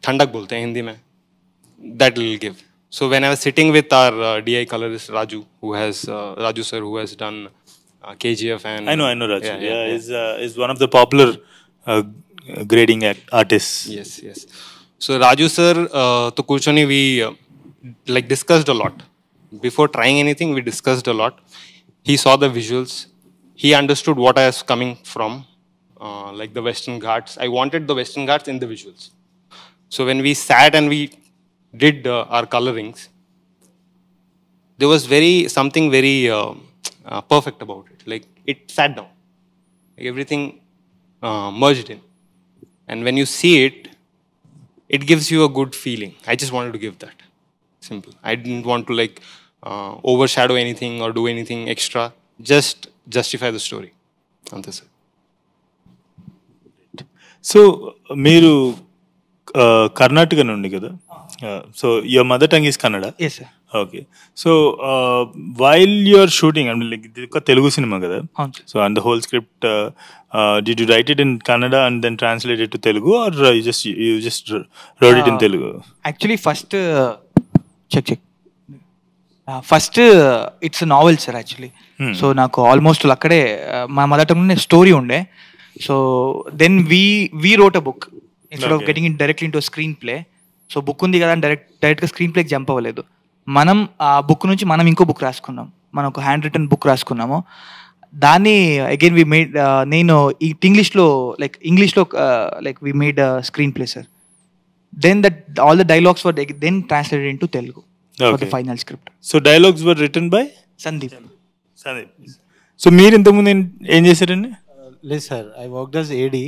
thandak bolte hain Hindi mein. That will give. So when I was sitting with our DI colorist Raju, Raju sir, who has done KGF and I know Raju. Yeah. Is one of the popular grading artists. Yes. So Raju sir, to kurchoni we like discussed a lot. Before trying anything, we discussed a lot. He saw the visuals. He understood what I was coming from, like the Western Ghats. I wanted the Western Ghats in the visuals. So when we sat and we did our colorings, there was something very perfect about it. Like it sat down, like everything merged in, and when you see it, it gives you a good feeling. I just wanted to give that. Simple. I didn't want to like overshadow anything or do anything extra. Just justify the story. Ante sir. So మీరు కర్ణాటక నుండి కదా? So your mother tongue is Kannada? Yes, sir. Okay. So while you're shooting, అంటే like ఇది ఒక Telugu cinema కదా? అవును. So and the whole script did you write it in Kannada and then translate it to Telugu or you just wrote it in Telugu? Actually first it's novel sir actually. So నాకు almost అక్కడే మా mother tongue story ఉండే. So then we wrote a book instead of getting in directly into screen play. So book ఉంది కదా అని డైరెక్ట్గా screen ప్లేకి jump అవ్వలేదు. మనం ఆ బుక్ నుంచి మనం ఇంకో బుక్ రాసుకున్నాం, మనం ఒక హ్యాండ్ రిటర్న్ బుక్ రాసుకున్నాము. దాన్ని అగైన్ వి మేడ్, నేను ఇంగ్లీష్లో like we made screenplay sir. Then that all the dialogues were then translated into Telugu for the final script. So dialogues were written by Sandeep. So మీరు ఇంతకుముందు ఏం చేశారండి? లేదు sir, I worked as AD.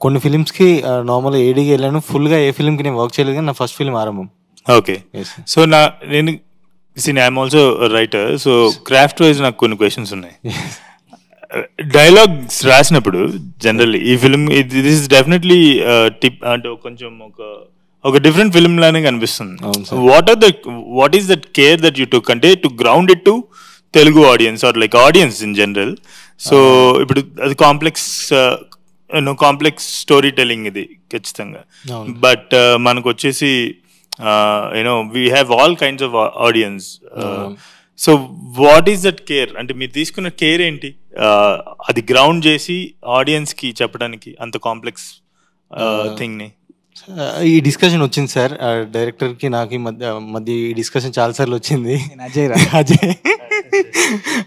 కొన్ని ఫిలిమ్స్కి నార్మల్గా ఏడీకి వెళ్ళాను. ఫుల్గా ఏ ఫిలింకి నేను వర్క్ చేయలేదు, కానీ నా first film Aarambham. Okay. So నేను I'm also writer. So craft wise నాకు కొన్ని క్వశ్చన్స్ ఉన్నాయి. డైలాగ్స్ రాసినప్పుడు జనరల్లీ ఈ film this is definitely tip అంటే కొంచెం ఒక డిఫరెంట్ ఫిల్మ్ లానే కనిపిస్తుంది. What is that care that you took అంటే to ground it to Telugu audience or like audience in general? So ఇప్పుడు అది కాంప్లెక్స్ స్టోరీ టెల్లింగ్ ఇది ఖచ్చితంగా. బట్ మనకు వచ్చేసి we have all kinds of audience. So what is that care అంటే మీరు తీసుకున్న కేర్ ఏంటి అది గ్రౌండ్ చేసి ఆడియన్స్ కి చెప్పడానికి అంత కాంప్లెక్స్ థింగ్ ని? ఈ డిస్కషన్ వచ్చింది సార్ డైరెక్టర్కి నాకు మధ్య ఈ డిస్కషన్ చాలాసార్లు వచ్చింది.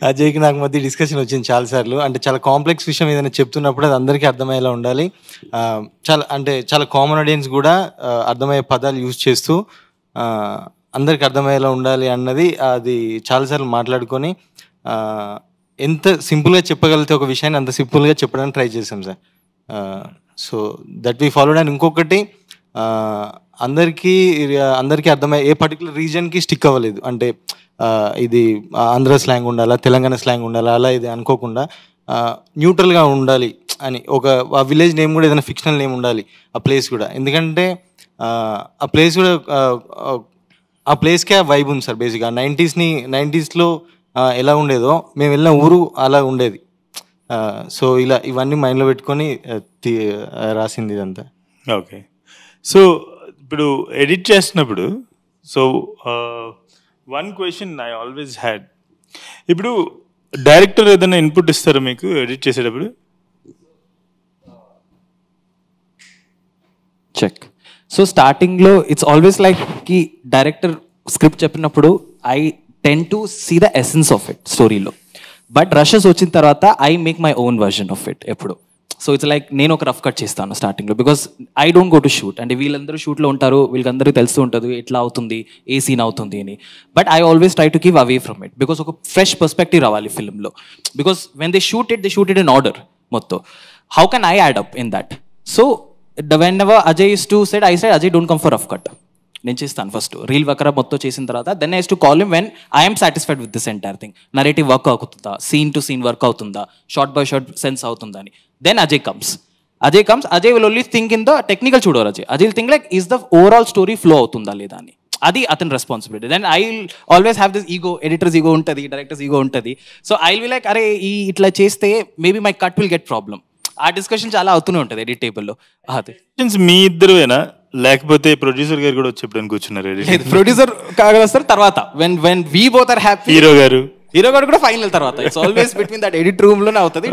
అజయ్కి నాకు మధ్య డిస్కషన్ వచ్చింది చాలాసార్లు. అంటే చాలా కాంప్లెక్స్ విషయం ఏదైనా చెప్తున్నప్పుడు అది అందరికీ అర్థమయ్యేలా ఉండాలి. చాలా కామన్ ఆడియన్స్ కూడా అర్థమయ్యే పదాలు యూజ్ చేస్తూ అందరికి అర్థమయ్యేలా ఉండాలి అన్నది అది చాలాసార్లు మాట్లాడుకొని ఎంత సింపుల్గా చెప్పగలిగితే ఒక విషయాన్ని అంత సింపుల్గా చెప్పడానికి ట్రై చేసాం sir. So that we followed. And ఇంకొకటి అందరికీ అర్థమయ్యే ఏ పర్టికులర్ రీజన్కి స్టిక్ అవ్వలేదు. అంటే ఇది ఆంధ్ర స్లాంగ్ ఉండాలా, తెలంగాణ స్లాంగ్ ఉండాలా, అలా ఇది అనుకోకుండా న్యూట్రల్గా ఉండాలి అని ఒక ఆ విలేజ్ నేమ్ కూడా ఏదైనా ఫిక్షనల్ నేమ్ ఉండాలి, ఆ ప్లేస్ కూడా. ఎందుకంటే ఆ ప్లేస్ కూడా ఆ ప్లేస్కే ఆ వైబ్ ఉంది సార్. బేసిక్గా 90స్లో ఎలా ఉండేదో మేము వెళ్ళిన ఊరు అలా ఉండేది. సో ఇవన్నీ మైండ్లో పెట్టుకొని రాసింది ఇదంతా. ఓకే. సో ఇప్పుడు ఎడిట్ చేస్తున్నప్పుడు so one question I always had, ఇప్పుడు డైరెక్టర్ ఏదైనా ఇన్పుట్ ఇస్తారా మీకు ఎడిట్ చేసేటప్పుడు? చెక్. సో స్టార్టింగ్లో ఇట్స్ ఆల్వేస్ లైక్ కి డైరెక్టర్ స్క్రిప్ట్ చెప్పినప్పుడు I tend to see the essence of it స్టోరీలో. బట్ రషెస్ వచ్చిన తర్వాత I make my own version of it ఎప్పుడు. సో ఇట్స్ లైక్ నేను ఒక రఫ్ కట్ చేస్తాను స్టార్టింగ్లో, because I don't go to shoot. అంటే వీళ్ళందరూ షూట్లో ఉంటారు, వీళ్ళందరికీ తెలుస్తూ ఉంటుంది ఎట్లా అవుతుంది, ఏ సీన్ అవుతుంది అని. But I always try to give away from it, because ఒక ఫ్రెష్ పర్స్పెక్టివ్ రావాలి ఫిల్మ్లో. Because when they shoot it in order మొత్తం. How can I add up in that? So whenever Ajay used to said, I said, Ajay, don't come for rough cut. నేను చేస్తాను first reel వకరా మొత్తం చేసిన తర్వాత then I to call him when I'm satisfied with this entire thing. Narrative work అవుతుందా, scene to scene work అవుతుందా, shot by shot sense అవుతుందా అని. Then Ajay comes, Ajay will only think in the technical. చూడరు Ajay will think like is the overall story flow అవుతుందా లేదా అని. అది అతని responsibility. Then I will always have this ego, editor's ego ఉంటుంది, డైరెక్టర్స్ ఈగో ఉంటుంది. సో ఐ విల్ లైక్ అరే ఇట్లా చేస్తే maybe my cut will get problem. ఆ డిస్కషన్ చాలా అవుతూనే ఉంటుంది ఎడిట్ టేబుల్లో. మీ ఇద్దరువేనా లేకపోతే ప్రొడ్యూసర్ గారు కూడా వచ్చేప్పుడు కూర్చున్నారు? ప్రొడ్యూసర్ వస్తారు తర్వాత when we both are happy. Hero గారు కూడా ఫైనల్ తర్వాత. It's always between that edit room లోనే అవుతుంది.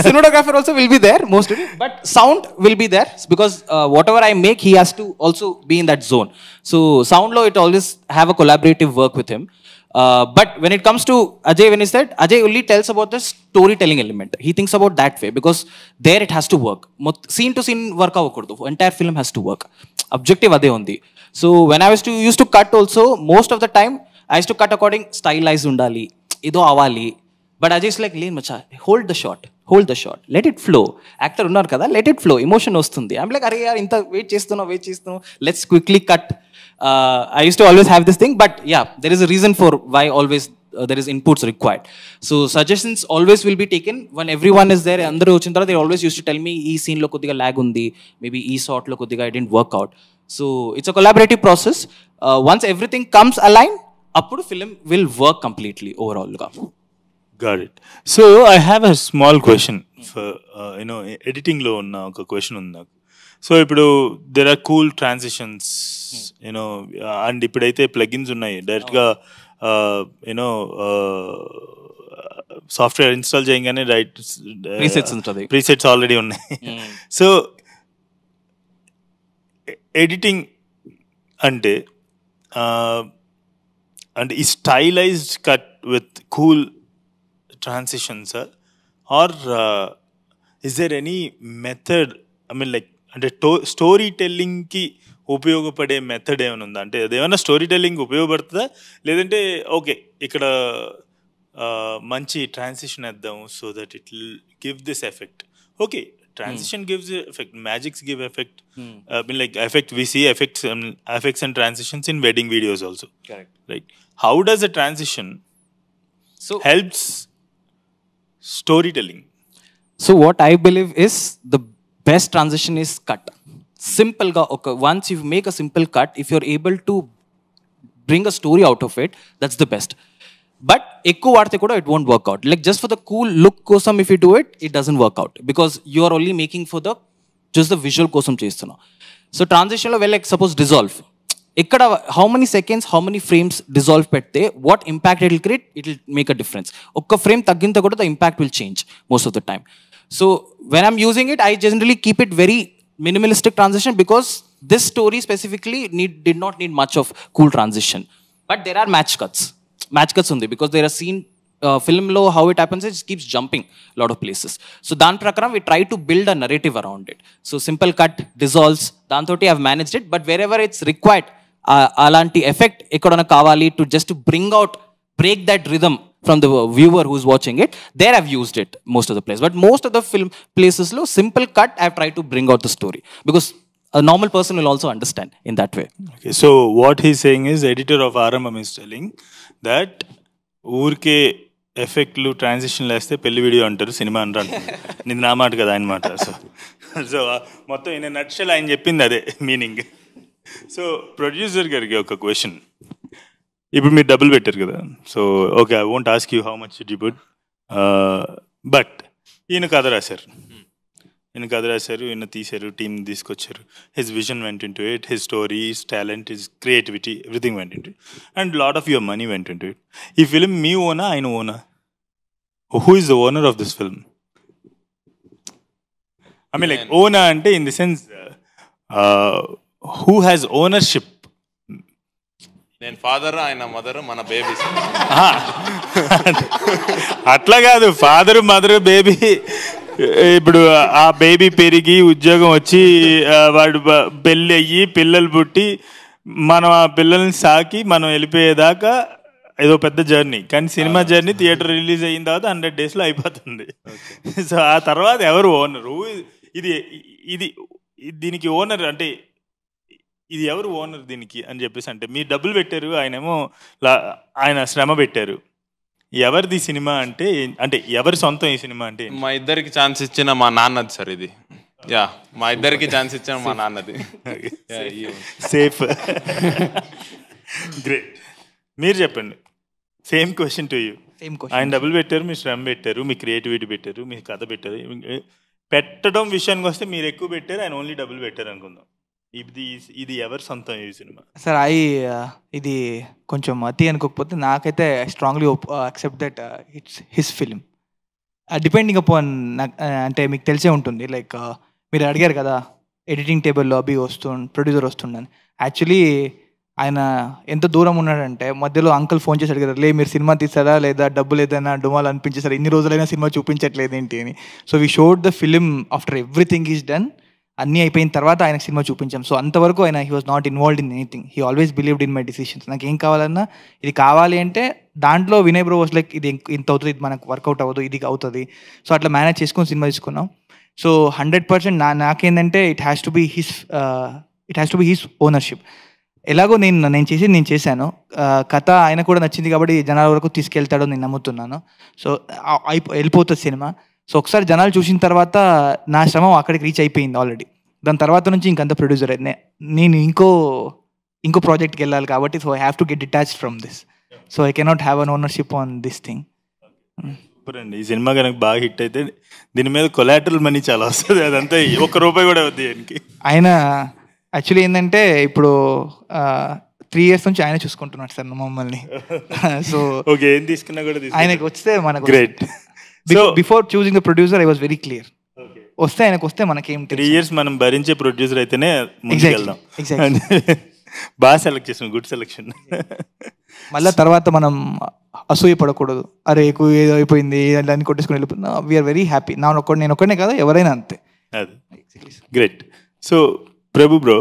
Cinematographer also will be there mostly, but sound will be there because whatever I make he has to also be in that zone. So sound లో it always have a collaborative work with him. But when it comes to Ajay, when he said, Ajay only tells about the storytelling element. He thinks about that way because there it has to work. Scene to scene work avakuddu. Entire film has to work. Objective ade undi. So when I used to cut also, most of the time I used to cut according stylized undali. Ido avali. But Ajay is like, leen macha, hold the shot. Let it flow. Actor unnar kada, let it flow. Emotion ostundi. I'm like, are yaar inta wait chestuno. Let's quickly cut. I used to always have this thing, but yeah, there is a reason for why always there is inputs required. So suggestions always will be taken when everyone is there. Andaru vachin tarvata they always used to tell me ee scene lo kodiga lag undi, maybe ee shot lo kodiga I didn't work out. So it's a collaborative process. Once everything comes aligned, appudu film will work completely overall ga. Got it. So I have a small question for editing lo unna oka question undi నాకు. So ఇప్పుడు there are cool transitions and ఇప్పుడైతే plugins ఉన్నాయి డైరెక్ట్గా software install చేయగానే right Presets ఉంటది. Presets already ఉన్నాయి. So editing అంటే అంటే ఈ stylised cut with cool transitions or is there any method, I mean like అంటే స్టోరీ టెల్లింగ్కి ఉపయోగపడే మెథడ్ ఏమైనా ఉందా? అంటే అదేమైనా స్టోరీ టెల్లింగ్ ఉపయోగపడుతుందా, లేదంటే ఓకే ఇక్కడ మంచి ట్రాన్సిషన్ వేద్దాం so that it will give this effect? Okay, transition gives effect, magics give effect. I mean like effect, we see effects and transitions in wedding videos also. Correct. Right? How does a transition helps storytelling? So what I believe is the best transition is cut. Simple ga okay, once you make a simple cut, if you're able to bring a story out of it, that's the best. But ఎక్కువ వాడితే కూడా it won't work out. Like just for the cool look కోసం if you do it, it doesn't work out because you are only making for the just the visual కోసం చేస్తున్నావు. So ట్రాన్సిషన్లో వెళ్ళి like suppose dissolve, ఇక్కడ how many seconds, how many frames dissolve పెడితే what impact it will create, it will make a difference. ఒక్క frame తగ్గితే కూడా the impact will change most of the time. So when I'm using it, I generally keep it very minimalistic transition because this story specifically did not need much of cool transition. But there are match cuts ఉంది because there are scene film lo how it happens is it keeps jumping a lot of places. So dan prakaram we try to build a narrative around it. So simple cut, dissolves, dan toti I've managed it, but wherever it's required alanti effect ekkadana kavali to just to break that rhythm from the viewer who's watching it, there I've used it most of the place. But most of the film places lo simple cut I've tried to bring out the story because a normal person will also understand in that way. Okay, so what he's saying is editor of RMM is telling that ఊరికే ఎఫెక్ట్లు ట్రాన్సిషన్లు వేస్తే పెళ్లి video అంటారు, cinema అంటారు. నిన్న నా మాట కదా ఆయన మాట. సో మొత్తం ఈయన నట్షల్ ఆయన చెప్పింది అదే మీనింగ్. సో ప్రొడ్యూసర్ గారికి ఒక క్వశ్చన్, ఇప్పుడు మీరు డబ్బులు పెట్టారు కదా, so okay I won't ask you how much డి పుట్, బట్ ఈయన కథ రాశారు, ఈయన తీశారు, టీమ్ తీసుకొచ్చారు, his vision went into it, his story, his talent, his creativity, everything went into it and lot of your money went into it. ఈ film మీ ఓనా, ఆయన ఓనా? Who is the owner of this film? I mean like ఓనా అంటే in the sense who has ownership? నేను father, ఆయన mother, మన బేబీస్. అట్లా కాదు, ఫాదర్ మదర్ బేబీ. ఇప్పుడు ఆ బేబీ పెరిగి ఉద్యోగం వచ్చి వాడు పెళ్ళి అయ్యి పిల్లలు పుట్టి మనం ఆ పిల్లల్ని సాకి మనం వెళ్ళిపోయేదాకా ఏదో పెద్ద జర్నీ. కానీ సినిమా జర్నీ థియేటర్ రిలీజ్ అయిన తర్వాత 100 daysలో అయిపోతుంది. సో ఆ తర్వాత ఎవరు ఓనరు? ఇది ఇది దీనికి ఓనర్ అంటే ఇది ఎవరు ఓనర్ దీనికి అని చెప్పేసి, అంటే మీరు డబ్బులు పెట్టారు, ఆయనేమో ఆయన శ్రమ పెట్టారు. ఎవరిది సినిమా అంటే, అంటే ఎవరి సొంతం ఈ సినిమా అంటే? మా ఇద్దరికి ఛాన్స్ ఇచ్చిన మా నాన్నది సార్ ఇది. యా, మా ఇద్దరికి ఛాన్స్ ఇచ్చిన మా నాన్నది. సేఫ్. గ్రేట్. మీరు చెప్పండి, సేమ్ క్వశ్చన్ టు యూ. ఆయన డబ్బులు పెట్టారు, మీ శ్రమ పెట్టారు, మీ క్రియేటివిటీ పెట్టారు, మీ కథ పెట్టారు. పెట్టడం విషయానికి వస్తే మీరు ఎక్కువ పెట్టారు, ఆయన ఓన్లీ డబ్బులు పెట్టారు అనుకుందాం. ఇది ఎవరి సొంతం ఈ సినిమా? సార్ ఇది కొంచెం అతి అనుకోకపోతే నాకైతే strongly accept that it's his film. Depending upon అంటే మీకు తెలిసే ఉంటుంది, లైక్ మీరు అడిగారు కదా ఎడిటింగ్ టేబుల్లో ప్రొడ్యూసర్ వస్తుండని. యాక్చువల్లీ ఆయన ఎంత దూరం ఉన్నాడంటే మధ్యలో అంకుల్ ఫోన్ చేసి అడిగారు, మీరు సినిమా తీసారా లేదా డబ్బులు ఏదైనా డుమాలు అనిపించేసారు, ఇన్ని రోజులైనా సినిమా చూపించట్లేదు ఏంటి అని. So we showed the film after everything is done. అన్నీ అయిపోయిన తర్వాత ఆయనకు సినిమా చూపించాం. సో అంతవరకు ఆయన he was not involved in anything. He always believed in my decisions. నాకు ఏం కావాలన్నా ఇది కావాలి అంటే దాంట్లో వినయ్ బ్రో వాస్ లైక్ ఇది ఇంత అవుతుంది, ఇది మనకు వర్కౌట్ అవ్వదు, ఇది అవుతుంది. సో అట్లా మేనేజ్ చేసుకొని సినిమా తీసుకున్నాం. సో 100% నాకేంటంటే it has to be his ownership. ఎలాగో నేను చేశాను. కథ ఆయన కూడా నచ్చింది కాబట్టి జనాల వరకు తీసుకెళ్తాడో నేను నమ్ముతున్నాను. సో వెళ్ళిపోతుంది సినిమా. సో ఒకసారి జనాలు చూసిన తర్వాత నా శ్రమ అక్కడికి రీచ్ అయిపోయింది ఆల్రెడీ. దాని తర్వాత నుంచి ఇంకంత ప్రొడ్యూసర్ నేను ఇంకో ప్రాజెక్ట్కి వెళ్ళాలి కాబట్టి so I have to get detached from this. So I cannot have an ownership on this thing. Super అండి. ఈ సినిమా కనుక బాగా హిట్ అయితే దీని మీద కొలాటరల్ మనీ చాలా వస్తుంది, అదంతా ₹1 కూడా అవుతుంది ఆయనకి. ఆయన యాక్చువల్లీ ఏంటంటే ఇప్పుడు 3 years నుంచి ఆయన చూసుకుంటున్నాడు సార్ మమ్మల్ని. సో ఓకే, ఏం తీసుకున్నా కూడా ఆయనకి వస్తే మనకు great. Before choosing the producer I was very clear, వస్తే ఆయనకు వస్తే మనకేం 3 years మనం భరించే ప్రొడ్యూసర్ అయితేనే ముందుకెళ్దాం. బాగా సెలెక్ట్ చేసాం, గుడ్ సెలెక్షన్. మళ్ళీ తర్వాత మనం అసూయ పడకూడదు, అరే ఎక్కువ ఏదో అయిపోయింది దాన్ని కొట్టేసుకుని వెళ్ళిపోతున్నా. We're very happy. నేను ఒక్కడనే కాదు, ఎవరైనా అంతే. అది గ్రేట్. సో ప్రభు బ్రో,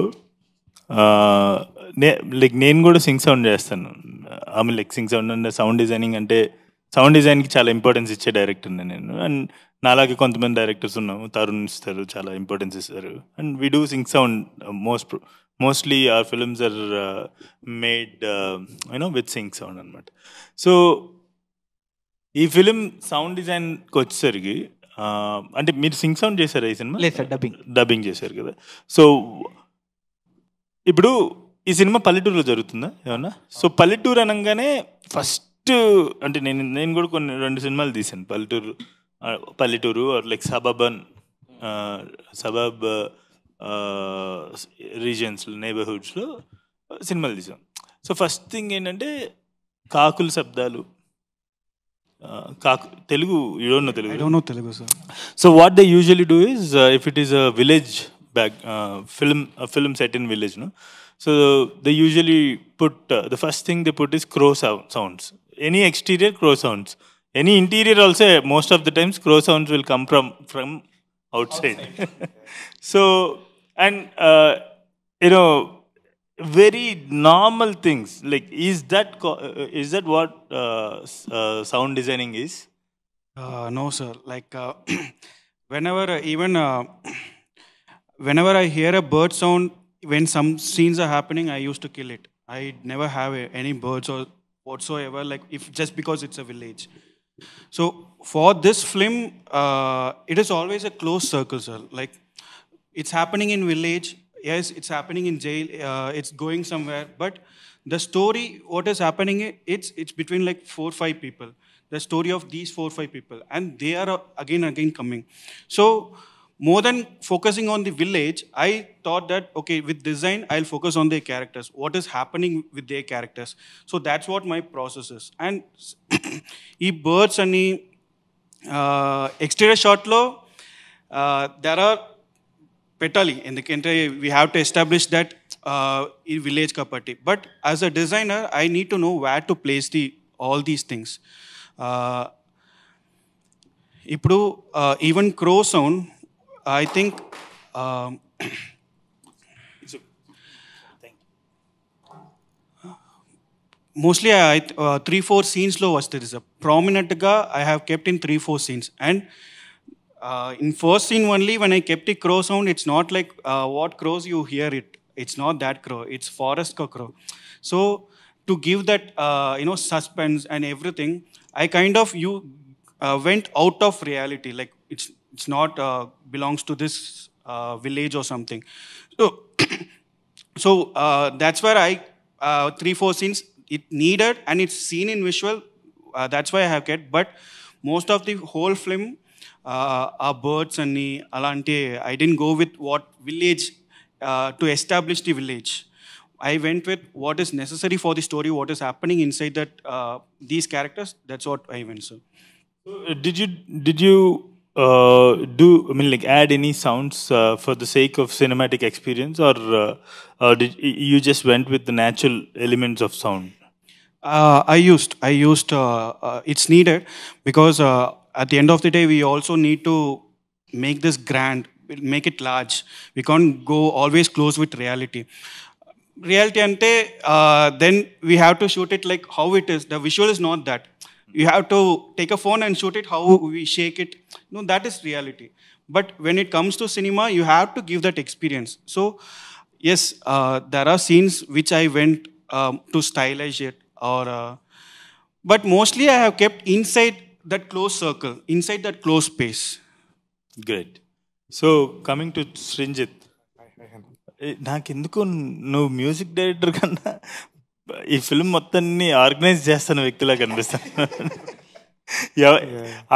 నేను కూడా సింగ్ సౌండ్ చేస్తాను. ఆమె సింగ్ సౌండ్ అంటే సౌండ్ డిజైనింగ్ అంటే సౌండ్ డిజైన్కి చాలా ఇంపార్టెన్స్ ఇచ్చే డైరెక్టర్ నేను. అండ్ నాలాగే కొంతమంది డైరెక్టర్స్ ఉన్నాము, తరుణ్ ఇస్తారు, చాలా ఇంపార్టెన్స్ ఇస్తారు. And we do sync sound mostly our films are made with sync sound అనమాట. సో ఈ ఫిలిం సౌండ్ డిజైన్కి వచ్చేసరికి అంటే మీరు సింగ్ సౌండ్ చేశారా ఈ సినిమా? లేదు సార్, డబ్బింగ్ చేశారు కదా. సో ఇప్పుడు ఈ సినిమా పల్లెటూరులో జరుగుతుందా ఏమన్నా? సో పల్లెటూరు అనగానే ఫస్ట్ అంటే నేను కూడా కొన్ని 2 సినిమాలు తీశాను పల్లెటూరు లైక్ సబబ్ రీజియన్స్లో, నైబర్హుడ్స్లో సినిమాలు తీసాం. సో ఫస్ట్ థింగ్ ఏంటంటే కాకుల శబ్దాలు. Telugu you don't know Telugu sir. So what they usually do is if it is a village film set in village, no, so they usually put the first thing they put is crow sounds. Any exterior crow sounds, any interior also, most of the times crow sounds will come from outside. So and very normal things like is that what sound designing is? No sir, like whenever I hear a bird sound, when some scenes are happening, I used to kill it. I never have any birds or whatsoever, like if just because it's a village. So for this film, it is always a close circle, sir. Like it's happening in village, yes, it's happening in jail, it's going somewhere, but the story, what is happening, it's between like 4-5 people. The story of these 4-5 people, and they are again coming. So more than focusing on the village, I thought that okay, with design I'll focus on their characters, what is happening with their characters. So that's what my process is. And ee birds ani exterior shot lo there are petali endukante we have to establish that in village kapati, but as a designer I need to know where to place all these things. ఇప్పుడు even crow sound I think mostly 3-4 సీన్స్లో వస్తుంది sir. ప్రామినెంట్గా I have kept in 3-4 scenes. And in first scene only, when I kept the crow sound, it's not like what crows you hear it. It's not that crow. It's forest crow. So to give that suspense and everything, I kind of went out of reality. Like it's not belongs to this village or something. So that's where I 3-4 scenes it needed, and it's seen in visual. That's why I have kept. But most of the whole film. Our birds and alanti, I didn't go with what village to establish the village. I went with what is necessary for the story, what is happening inside that these characters. That's what I went. So did you do like add any sounds for the sake of cinematic experience, or did you just went with the natural elements of sound? I used it's needed because at the end of the day, we also need to make this grand, make it large. We can't go always close with reality. Reality ante, then we have to shoot it like how it is. The visual is not that. You have to take a phone and shoot it how we shake it. No, that is reality. But when it comes to cinema, you have to give that experience. So yes, there are scenes which I went to stylize it, or but mostly I have kept inside that close circle, inside that close space. Great. So coming to Srinjit, నాకెందుకు నువ్వు music director కన్నా ఈ film మొత్తాన్ని organise చేస్తున్న వ్యక్తిలా కనిపిస్తాను.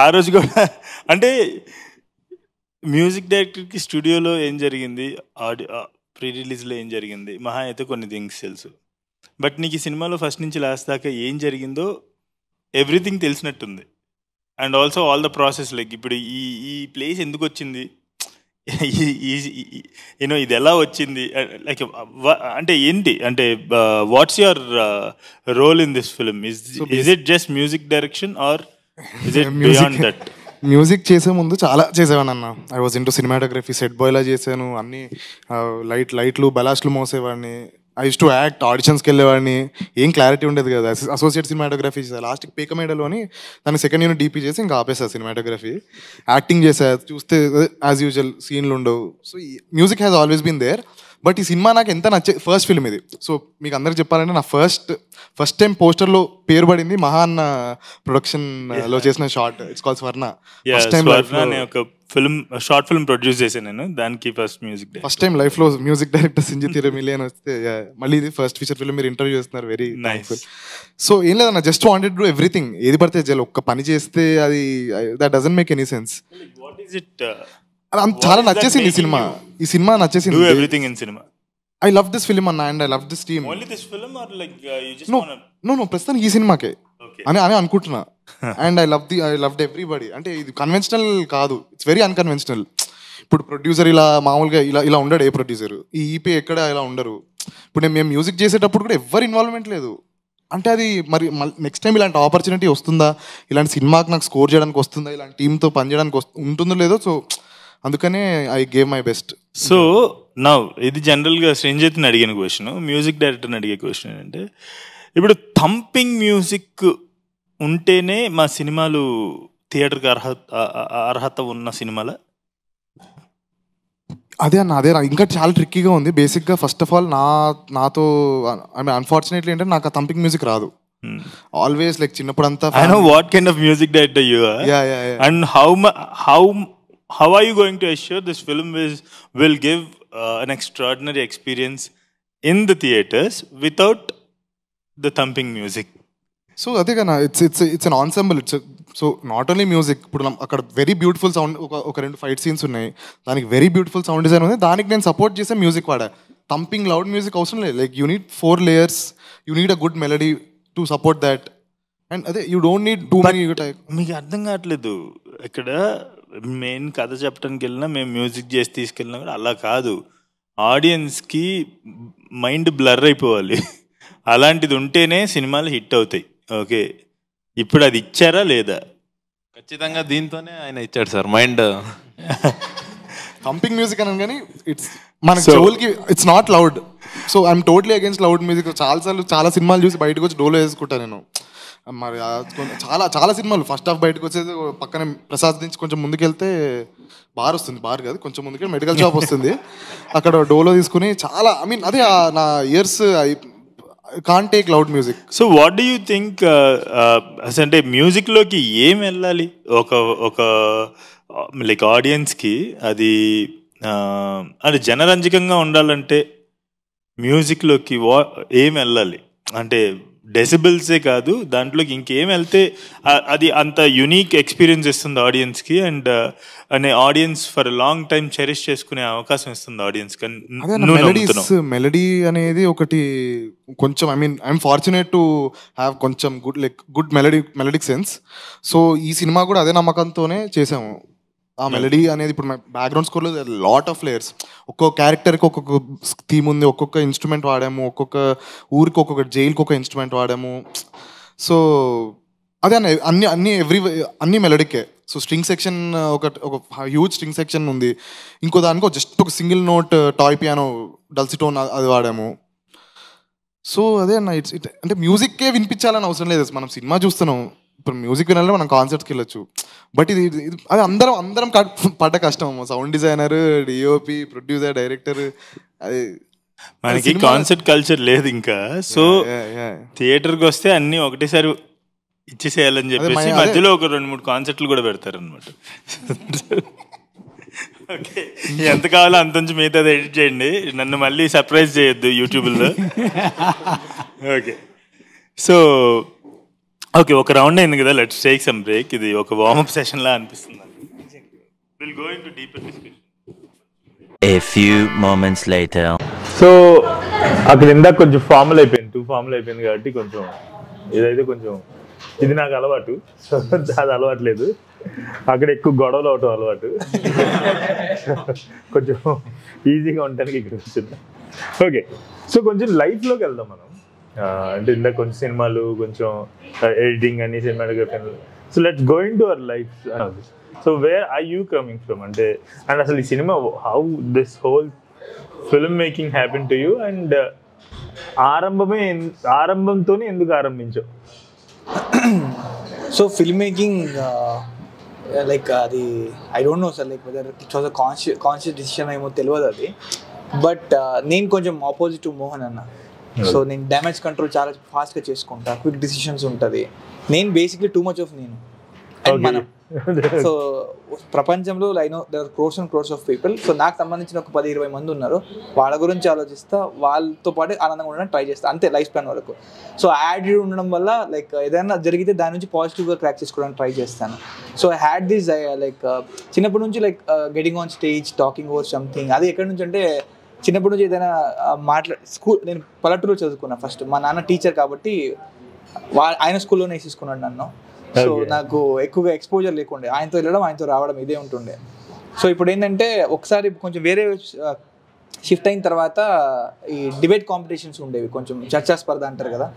ఆ రోజు కూడా అంటే మ్యూజిక్ డైరెక్టర్కి స్టూడియోలో ఏం జరిగింది, ఆడియో ప్రీ రిలీజ్లో ఏం జరిగింది, మహా అయితే కొన్ని థింగ్స్ తెలుసు. బట్ నీకు ఈ సినిమాలో ఫస్ట్ నుంచి లాస్ట్ దాకా ఏం జరిగిందో ఎవ్రీథింగ్ తెలిసినట్టుంది. And also all the process, like ఇప్పుడు ఈ ఈ ప్లేస్ ఎందుకు వచ్చింది, యూనో ఇది ఎలా వచ్చింది, లైక్ అంటే ఏంటి, అంటే what's your role in this film? Is it just music direction or is it beyond that? Music చేసే ముందు చాలా చేసేవాడిని అన్న. I was into cinematography, set బాయ్లా చేశాను, అన్ని లైట్లు బలాస్ట్లు మోసేవాడిని. ఐ యూస్ టు యాక్ట్, ఆడిషన్స్కి వెళ్ళేవాడిని. ఏం క్లారిటీ ఉండేది కదా. అసోసియేట్ సినిమాటోగ్రఫీ చేసా, లాస్ట్కి పేకమేడలో అని దాన్ని సెకండ్ యూనిట్ డీపీ చేసి ఇంకా ఆపేసా సినిమాటోగ్రఫీ. యాక్టింగ్ చేసా, చూస్తే యాజ్ యూజువల్ సీన్లు ఉండవు. So music has always been there. But ఈ సినిమా నాకు ఎంత నచ్చే ఫస్ట్ ఫిల్మ్ ఇది. సో మీకు అందరికి చెప్పాలంటే నా ఫస్ట్ టైం పోస్టర్లో పేరు పడింది మహా అన్న ప్రొడక్షన్లో చేసిన short. It's called Swarna. Short film produce చేశాను నేను, దానికి ఫస్ట్ టైం లైఫ్ లో మ్యూజిక్ డైరెక్టర్ సింజి తిరమిలి అని వస్తే మళ్ళీ ఇది ఫస్ట్ ఫీచర్ ఫిల్మ్ మీరు ఇంటర్వ్యూ చేస్తున్నారు. Very nice. సో ఏం లేదన్న, జస్ట్ వాంటెడ్ టు ఎవ్రీథింగ్. ఏది పడితే చేయాలి, ఒక్క పని చేస్తే అది that doesn't make any sense. చాలా నచ్చేసింది ఈ సినిమా. ఈ సినిమా నచ్చేసింది. Everything in cinema. I love this film అన్న, and I love this team. Only this film or like you just know ప్రస్తుతానికి ఈ సినిమాకే అని అనుకుంటున్నా. And I loved everybody. అంటే ఇది కన్వెన్షనల్ కాదు, ఇట్స్ వెరీ అన్కన్వెన్షనల్. ఇప్పుడు ప్రొడ్యూసర్ ఇలా మామూలుగా ఇలా ఉండడు. ఏ ప్రొడ్యూసర్ ఈ ఈపీ ఎక్కడ ఇలా ఉండరు. ఇప్పుడు మేము మ్యూజిక్ చేసేటప్పుడు కూడా ఎవరు ఇన్వాల్వ్మెంట్ లేదు. అంటే అది మరి నెక్స్ట్ టైం ఇలాంటి ఆపర్చునిటీ వస్తుందా, ఇలాంటి సినిమాకి నాకు స్కోర్ చేయడానికి వస్తుందా, ఇలాంటి టీంతో పనిచేయడానికి ఉంటుందో లేదో. సో అందుకనే I gave my best. So నా ఇది జనరల్గా శ్రీంజిత్ని అడిగిన క్వశ్చన్, మ్యూజిక్ డైరెక్టర్ని అడిగే క్వశ్చన్ ఏంటంటే, ఇప్పుడు థంపింగ్ మ్యూజిక్ ఉంటేనే మా సినిమాలు థియేటర్కి అర్హత ఉన్న సినిమాల? అదే ఇంకా చాలా ట్రిక్కీగా ఉంది. బేసిక్గా ఫస్ట్ ఆఫ్ ఆల్ నాతో ఐ మీన్ అన్ఫార్చునేట్లీ ఏంటంటే నాకు ఆ థంపింగ్ మ్యూజిక్ రాదు. ఆల్వేస్ లైక్ చిన్నప్పుడు అంతా I know what kind of music director you are, and how are you going to assure this film will give an extraordinary experience in the theaters without the thumping music? So అదే కదా, it's an ensemble. So not only music. ఇప్పుడు అక్కడ very beautiful sound, ఒక 2 fight scenes ఉన్నాయి, దానికి very beautiful sound design ఉంది. దానికి నేను సపోర్ట్ చేసే మ్యూజిక్ వాడా. థంపింగ్ లౌడ్ మ్యూజిక్ అవసరం లేదు. Like you need 4 layers, you need a good melody to support that. And అదే you don't need too many. మీకు అర్థం కావట్లేదు, ఇక్కడ మెయిన్ కథ చెప్పడానికి వెళ్ళినా, మేము మ్యూజిక్ చేసి తీసుకెళ్ళినా కూడా అలా కాదు. ఆడియన్స్కి మైండ్ బ్లర్ అయిపోవాలి. అలాంటిది ఉంటేనే సినిమాలు హిట్ అవుతాయి. ఓకే, ఇప్పుడు అది ఇచ్చారా లేదా? ఖచ్చితంగా దీంతోనే ఆయన ఇచ్చాడు సార్ మైండ్. థంపింగ్ మ్యూజిక్ అని కానీ మన చెవులకి it's not loud. So I'm totally against loud music. చాలా సినిమాలు చూసి బయటకు వచ్చి డోలో వేసుకుంటాను నేను. మరి చాలా సినిమాలు ఫస్ట్ హాఫ్ బయటకు వచ్చేది, పక్కన ప్రసాద్ నుంచి కొంచెం ముందుకెళ్తే బార్ వస్తుంది, బార్ కాదు కొంచెం ముందుకెళ్ళి మెడికల్ షాప్ వస్తుంది, అక్కడ డోలో తీసుకుని చాలా ఐ మీన్ అదే నా years can't take loud music. So what do you think, అంటే మ్యూజిక్లోకి ఏం వెళ్ళాలి ఒక లైక్ ఆడియన్స్కి? అది జనరంజకంగా ఉండాలంటే మ్యూజిక్లోకి ఏం వెళ్ళాలి? అంటే డెసిబుల్సే కాదు, దాంట్లోకి ఇంకేం వెళ్తే అది అంత యునీక్ ఎక్స్పీరియన్స్ ఇస్తుంది ఆడియన్స్కి, అండ్ అనే audience for long time cherish చేసుకునే అవకాశం ఇస్తుంది ఆడియన్స్కి. మెలడీ అనేది ఒకటి కొంచెం ఐఎమ్ ఫార్చునేట్ టు హ్యావ్ కొంచెం గుడ్ మెలడిక్ సెన్స్. సో ఈ సినిమా కూడా అదే నమ్మకంతోనే చేసాము. ఆ మెలడీ అనేది ఇప్పుడు బ్యాక్గ్రౌండ్ స్కోర్లో లాట్ ఆఫ్ లేయర్స్, ఒక్కొక్క క్యారెక్టర్కి ఒక్కొక్క థీమ్ ఉంది, ఒక్కొక్క ఇన్స్ట్రుమెంట్ వాడాము, ఒక్కొక్క ఊరికి ఒక్కొక్క జైలుకి ఒక ఇన్స్ట్రుమెంట్ వాడాము. సో అదే అన్ని మెలడీకే. సో స్ట్రింగ్ సెక్షన్ ఒక హ్యూజ్ స్ట్రింగ్ సెక్షన్ ఉంది, ఇంకో దానికి జస్ట్ ఒక సింగిల్ నోట్ టాయ్ పియానో డల్సిటోన్ అది వాడాము. సో అదే అన్న అంటే మ్యూజిక్కే వినిపించాలని అవసరం లేదు. మనం సినిమా చూస్తున్నాం, ఇప్పుడు మ్యూజిక్ వినాలంటే మనం కాన్సర్ట్స్కి వెళ్ళొచ్చు. బట్ ఇది అది అందరం పడ్డ కష్టం. Sound designer, DOP, producer, director, అది మనకి కాన్సర్ట్ కల్చర్ లేదు ఇంకా. సో థియేటర్కి వస్తే అన్ని ఒకటేసారి ఇచ్చేసేయాలని చెప్పేసి మధ్యలో ఒక 2-3 కాన్సర్ట్లు కూడా పెడతారు అనమాట. ఓకే, ఎంత కావాలో అంత మిగతా ఎడిట్ చేయండి, నన్ను మళ్ళీ సర్ప్రైజ్ చేయొద్దు యూట్యూబ్లో. ఓకే, సో ఓకే, ఒక రౌండ్ అయింది కదా, లెట్స్ టేక్ సమ్ బ్రేక్. ఇది ఒక వార్మప్ సెషన్ లా అనిపిస్తుంది. We'll go into deeper discussion. A few moments later. So అక్కడ ఇందాక కొంచెం ఫార్మల్ అయిపోయింది, 2 ఫార్మల్ అయిపోయింది కాబట్టి కొంచెం ఇదైతే కొంచెం ఇది నాకు అలవాటు, సో అది అలవాట్లేదు. అక్కడ ఎక్కువ గొడవలు అవటం అలవాటు, కొంచెం ఈజీగా ఉండడానికి ఇక్కడ వచ్చింది. ఓకే, సో కొంచెం లైఫ్లోకి వెళ్దాం మనం. అంటే ఇందాక కొంచెం సినిమాలు, కొంచెం ఎడిటింగ్ అని, cinematography. So let's going to our life. So where are you coming from? అంటే అండ్ అసలు ఈ cinema how this whole film making happen to you, and ఆరంభంతోనే ఎందుకు ఆరంభించావు? సో ఫిల్మ్ మేకింగ్ లైక్ అది I don't know sir, like whether it was a conscious decision ఏమో తెలియదు అది. బట్ నేను కొంచెం ఆపోజిట్ టు మోహన్ అన్న. సో నేను డ్యామేజ్ కంట్రోల్ చాలా ఫాస్ట్గా చేసుకుంటా, క్విక్ డిసిషన్స్ ఉంటుంది. నేను బేసిక్లీ టూ మచ్ ఆఫ్ నేను అండ్ మనం. సో ప్రపంచంలో I know there are crores and crores of people. So నాకు సంబంధించిన ఒక 10-20 మంది ఉన్నారు, వాళ్ళ గురించి ఆలోచిస్తా, వాళ్ళతో పాటు ఆనందంగా ఉండడానికి ట్రై చేస్తా, అంతే లైఫ్ స్పాన్ వరకు. సో యాటిట్యూడ్ ఉండడం వల్ల లైక్ ఏదైనా జరిగితే దాని నుంచి పాజిటివ్గా క్రాక్ చేసుకోవడానికి ట్రై చేస్తాను. So I had this like చిన్నప్పటి నుంచి like getting on stage, talking over something. అది ఎక్కడి నుంచి అంటే చిన్నప్పటి నుంచి ఏదైనా స్కూల్, నేను పల్లెటూరులో చదువుకున్నా ఫస్ట్. మా నాన్న టీచర్ కాబట్టి ఆయన స్కూల్లోనే వేసేసుకున్నాడు నన్ను. సో నాకు ఎక్కువగా ఎక్స్పోజర్ లేకుండే, ఆయనతో వెళ్ళడం ఆయనతో రావడం ఇదే ఉంటుండే. సో ఇప్పుడు ఏంటంటే ఒకసారి కొంచెం వేరే షిఫ్ట్ అయిన తర్వాత ఈ డిబేట్ కాంపిటీషన్స్ ఉండేవి, కొంచెం చర్చా స్పర్ధ అంటారు కదా,